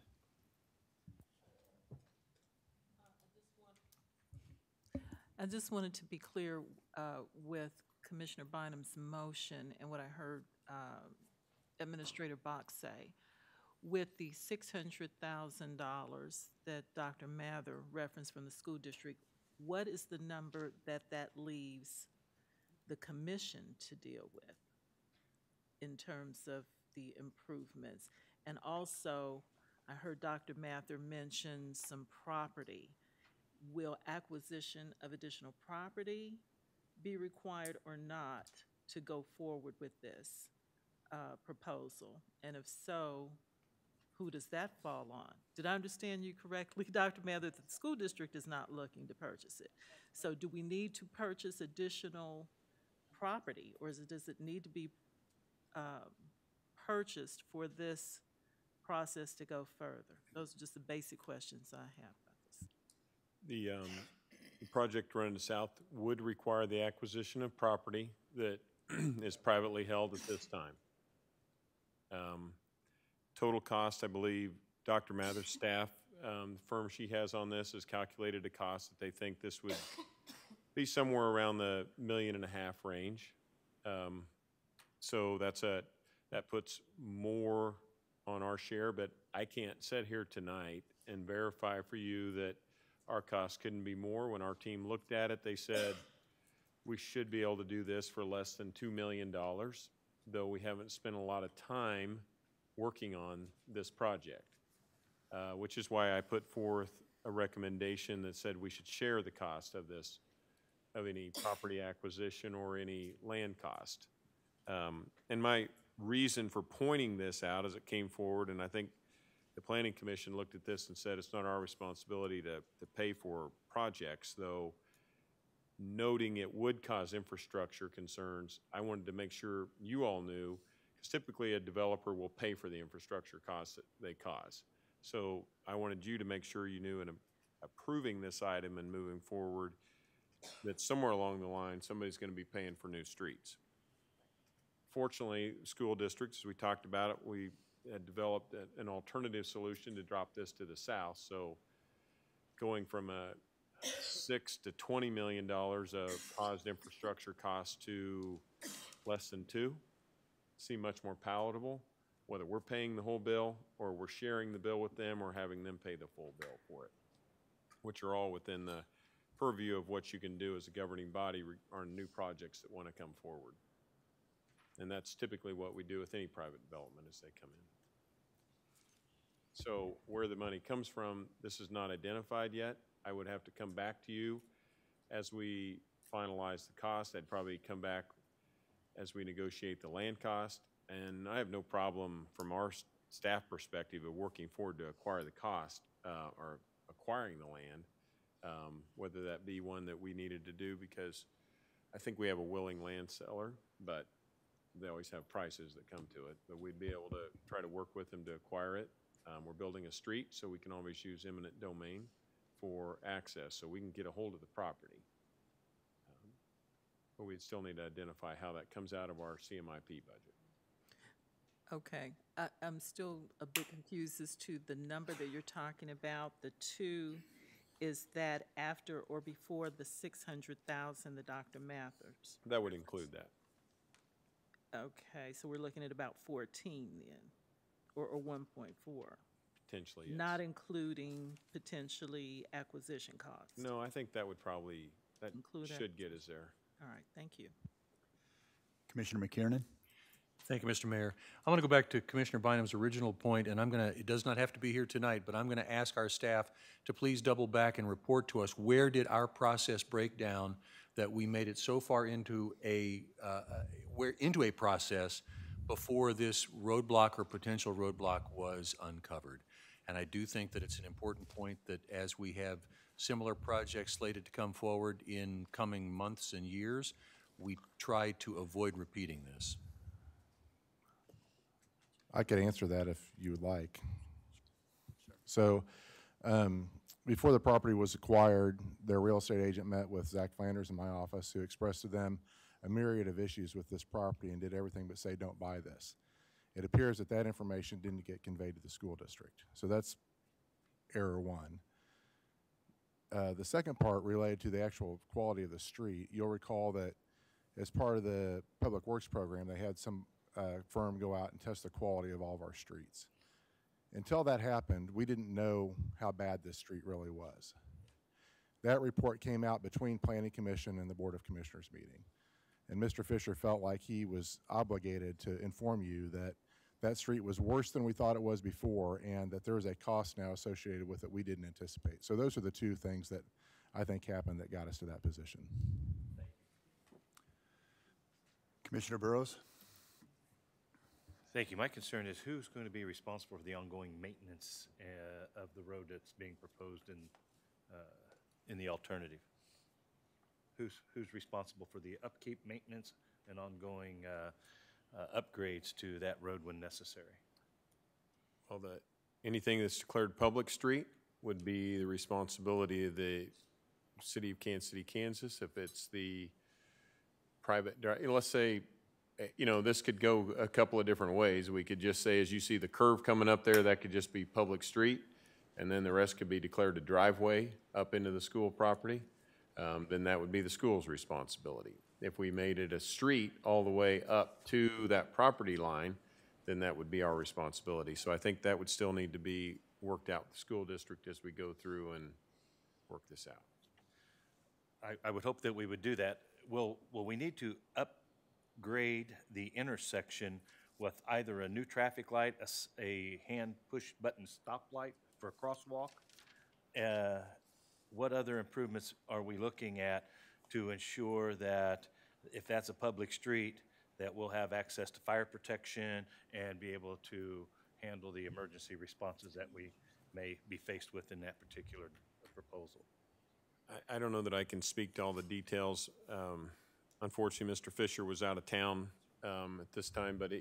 I just wanted to be clear with Commissioner Bynum's motion and what I heard Administrator Box say. With the $600,000 that Dr. Mather referenced from the school district, what is the number that leaves the commission to deal with in terms of the improvements? And also, I heard Dr. Mather mention some property. Will acquisition of additional property be required or not to go forward with this proposal? And if so, who does that fall on? Did I understand you correctly, Dr. Mather, that the school district is not looking to purchase it? So do we need to purchase additional property, or does it need to be purchased for this process to go further? Those are just the basic questions I have about this. The project running south would require the acquisition of property that is privately held at this time. Total cost, I believe, Dr. Mather's staff, the firm she has on this, has calculated a cost that they think this would be somewhere around the $1.5 million range. So that puts more on our share, but I can't sit here tonight and verify for you that our costs couldn't be more. When our team looked at it, they said we should be able to do this for less than $2 million, though we haven't spent a lot of time working on this project, which is why I put forth a recommendation that said we should share the cost of this, of any property acquisition or any land cost. And my reason for pointing this out as it came forward, and I think the Planning Commission looked at this and said it's not our responsibility to pay for projects, though noting it would cause infrastructure concerns, I wanted to make sure you all knew, because typically a developer will pay for the infrastructure costs that they cause. So I wanted you to make sure you knew in approving this item and moving forward that somewhere along the line, somebody's going to be paying for new streets. Fortunately, school districts, as we talked about it, we had developed an alternative solution to drop this to the south. So going from a $6 to $20 million of caused infrastructure costs to less than $2 seem much more palatable, whether we're paying the whole bill or we're sharing the bill with them or having them pay the full bill for it, which are all within the purview of what you can do as a governing body on new projects that want to come forward. And that's typically what we do with any private development as they come in. So where the money comes from, this is not identified yet. I would have to come back to you as we finalize the cost. I'd probably come back as we negotiate the land cost. And I have no problem from our staff perspective of working forward to acquire the cost or acquiring the land, whether that be one that we needed to do, because I think we have a willing land seller, but they always have prices that come to it. But we'd be able to try to work with them to acquire it. We're building a street, so we can always use eminent domain for access, so we can get a hold of the property. But we'd still need to identify how that comes out of our CMIP budget. Okay, I'm still a bit confused as to the number that you're talking about. The 2, is that after or before the 600,000 that Dr. Mathers? That would include that. Okay, so we're looking at about 14 then, or 1.4. Potentially, yes. Not including potentially acquisition costs. No, I think that would probably, that Include should get us there. All right, thank you. Commissioner McKiernan? Thank you, Mr. Mayor. I want to go back to Commissioner Bynum's original point, and it does not have to be here tonight, but I'm going to ask our staff to please double back and report to us, where did our process break down that we made it so far into a process before this roadblock or potential roadblock was uncovered. And I do think that it's an important point that as we have similar projects slated to come forward in coming months and years, we try to avoid repeating this. I could answer that if you would like. So before the property was acquired, their real estate agent met with Zach Flanders in my office, who expressed to them a myriad of issues with this property and did everything but say, don't buy this. It appears that that information didn't get conveyed to the school district. So that's error 1. The second part related to the actual quality of the street. You'll recall that as part of the Public Works program, they had some firm go out and test the quality of all of our streets. Until that happened, we didn't know how bad this street really was. That report came out between Planning Commission and the Board of Commissioners meeting. And Mr. Fisher felt like he was obligated to inform you that that street was worse than we thought it was before, and that there was a cost now associated with it we didn't anticipate. So those are the 2 things that I think happened that got us to that position. Commissioner Burrows? Thank you. My concern is who's going to be responsible for the ongoing maintenance of the road that's being proposed in the alternative? Who's responsible for the upkeep, maintenance, and ongoing upgrades to that road when necessary? Well, anything that's declared public street would be the responsibility of the City of Kansas City, Kansas. If it's the private, let's say, this could go a couple of different ways. We could just say, as you see the curve coming up there, that could just be public street, and then the rest could be declared a driveway up into the school property. Then that would be the school's responsibility. If we made it a street all the way up to that property line, then that would be our responsibility. So I think that would still need to be worked out with the school district as we go through and work this out. I would hope that we would do that. Will we need to upgrade the intersection with either a new traffic light, a hand push button stoplight for a crosswalk? What other improvements are we looking at to ensure that if that's a public street, that we'll have access to fire protection and be able to handle the emergency responses that we may be faced with in that particular proposal? I don't know that I can speak to all the details. Unfortunately, Mr. Fisher was out of town at this time, but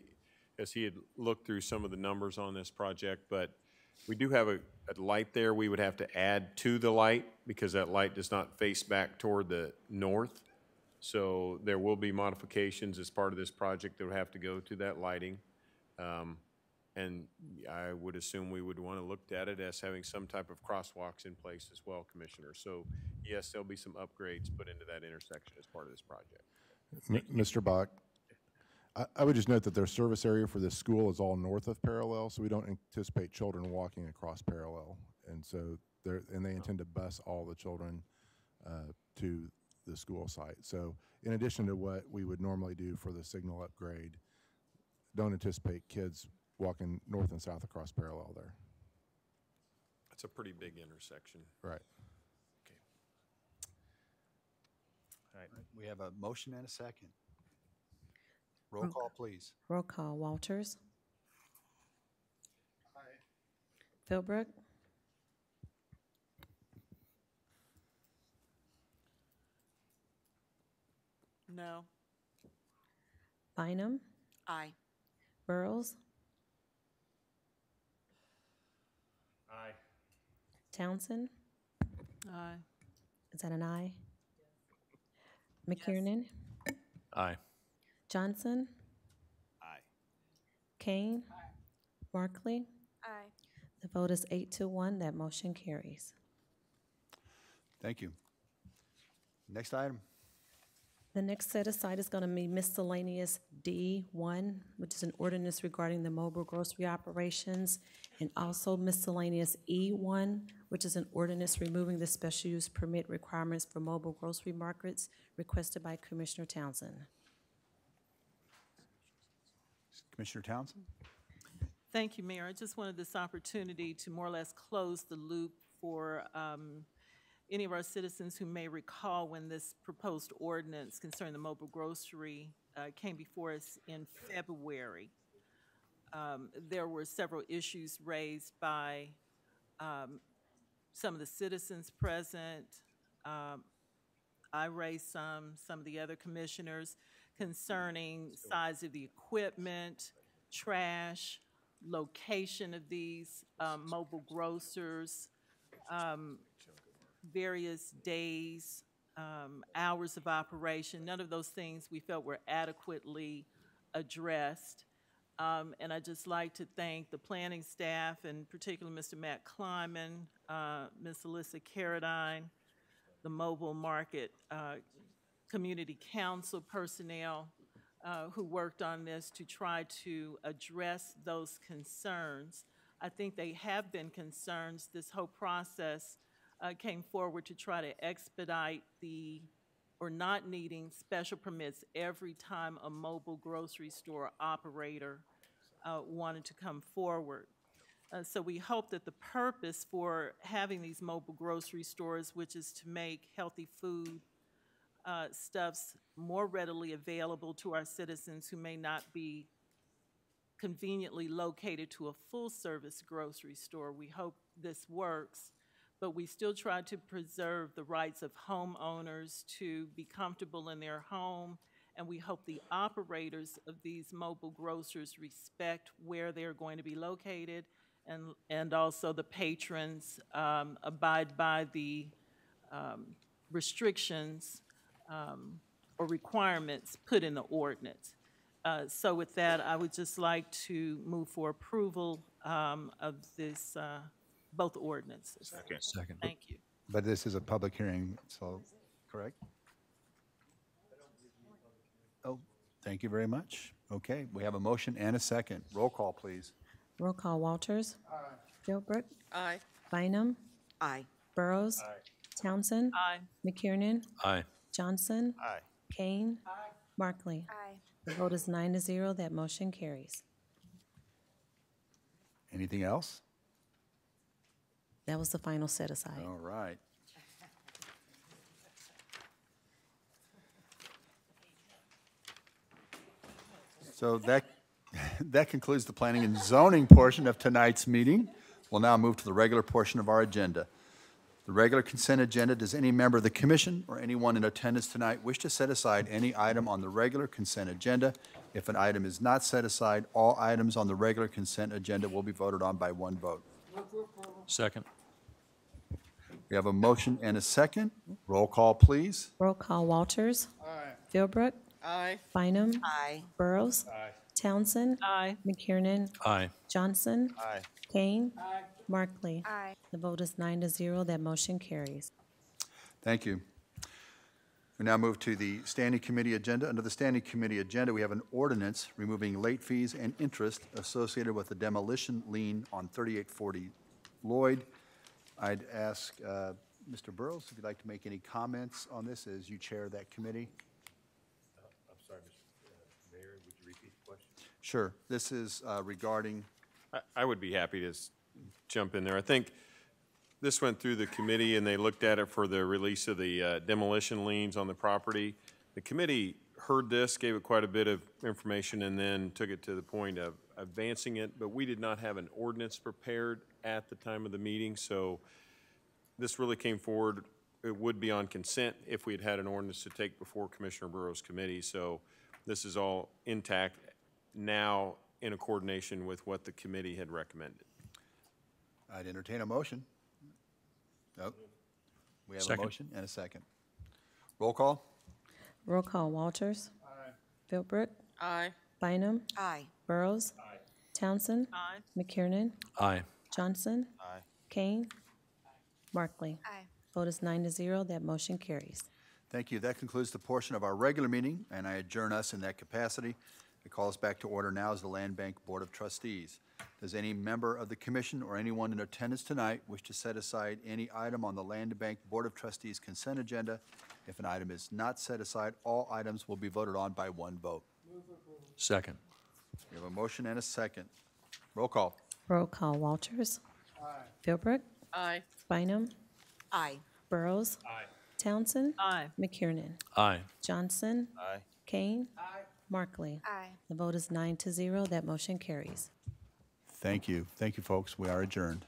as he had looked through some of the numbers on this project, but we do have a light there we would have to add to the light because that light does not face back toward the north. So there will be modifications as part of this project that would have to go to that lighting. And I would assume we would want to look at it as having some type of crosswalks in place as well, Commissioner. So yes, there'll be some upgrades put into that intersection as part of this project. Mr. Bach, I would just note that their service area for this school is all north of Parallel, so we don't anticipate children walking across Parallel. And so they intend to bus all the children to the school site. So in addition to what we would normally do for the signal upgrade, don't anticipate kids walking north and south across Parallel there. It's a pretty big intersection. Right. Okay. All right, we have a motion and a second. Roll call, please. Roll call. Walters. Aye. Philbrook. No. Bynum. Aye. Burrows. Aye. Townsend. Aye. Is that an aye? McKiernan. Aye. Johnson. Aye. Kane. Markley. Aye. The vote is 8-1. That motion carries. Thank you. Next item. The next set aside is going to be miscellaneous D1, which is an ordinance regarding the mobile grocery operations, and also miscellaneous E1, which is an ordinance removing the special use permit requirements for mobile grocery markets requested by Commissioner Townsend. Commissioner Townsend? Thank you, Mayor. I just wanted this opportunity to more or less close the loop for any of our citizens who may recall when this proposed ordinance concerning the mobile grocery came before us in February. There were several issues raised by some of the citizens present. I raised some of the other commissioners concerning size of the equipment, trash, location of these mobile grocers, various days, hours of operation. None of those things we felt were adequately addressed. And I'd just like to thank the planning staff, and particularly Mr. Matt Kleiman, Ms. Alyssa Carradine, the mobile market community council personnel who worked on this to try to address those concerns. I think they have been concerns. This whole process came forward to try to expedite or not needing special permits every time a mobile grocery store operator wanted to come forward. So we hope that the purpose for having these mobile grocery stores, which is to make healthy food stuffs more readily available to our citizens who may not be conveniently located to a full-service grocery store. We hope this works, but we still try to preserve the rights of homeowners to be comfortable in their home, and we hope the operators of these mobile grocers respect where they're going to be located, and also the patrons abide by the restrictions or requirements put in the ordinance. So with that, I would just like to move for approval of this, both ordinances. Second. Thank you. But this is a public hearing, so, correct? Oh, thank you very much. Okay, we have a motion and a second. Roll call, please. Roll call. Walters. Aye. Philbrook. Aye. Bynum. Aye. Burrows. Aye. Townsend. Aye. McKiernan. Aye. Johnson. Aye. Kane. Markley. Aye. The vote is 9-0. That motion carries. Anything else? That was the final set aside. All right. So that concludes the planning and zoning portion of tonight's meeting. We'll now move to the regular portion of our agenda. The regular consent agenda. Does any member of the commission or anyone in attendance tonight wish to set aside any item on the regular consent agenda? If an item is not set aside, all items on the regular consent agenda will be voted on by one vote. Second. We have a motion and a second. Roll call, please. Roll call, Walters. Aye. Philbrook. Aye. Bynum. Aye. Burrows. Aye. Townsend. Aye. McKiernan. Aye. Johnson. Aye. Kane. Markley. Aye. The vote is 9-0. That motion carries. Thank you. We now move to the standing committee agenda. Under the standing committee agenda, we have an ordinance removing late fees and interest associated with the demolition lien on 3840 Lloyd. I'd ask Mr. Burrows if you'd like to make any comments on this as you chair that committee. I'm sorry, Mr. Mayor, would you repeat the question? Sure. This is regarding, I would be happy to jump in there. I think this went through the committee, and they looked at it for the release of the demolition liens on the property. The committee heard this, gave it quite a bit of information, and then took it to the point of advancing it, but we did not have an ordinance prepared at the time of the meeting, so this really came forward. It would be on consent if we had had an ordinance to take before Commissioner Burrows' committee, so this is all intact now in a coordination with what the committee had recommended. I'd entertain a motion. Nope. We have Second. a motion and a second. Roll call. Roll call, Walters. Aye. Philbrook. Aye. Bynum. Aye. Burrows. Aye. Townsend. Aye. McKiernan. Aye. Johnson. Aye. Kane. Markley. Aye. Vote is 9-0. That motion carries. Thank you. That concludes the portion of our regular meeting, and I adjourn us in that capacity. I call us back to order now as the Land Bank Board of Trustees. Does any member of the commission or anyone in attendance tonight wish to set aside any item on the Land Bank Board of Trustees consent agenda? If an item is not set aside, all items will be voted on by one vote. Second. We have a motion and a second. Roll call. Roll call, Walters. Aye. Philbrook. Aye. Bynum. Aye. Burrows. Aye. Townsend. Aye. McKiernan. Aye. Johnson. Aye. Kane. Markley. Aye. The vote is 9-0. That motion carries. Thank you. Thank you, folks. We are adjourned.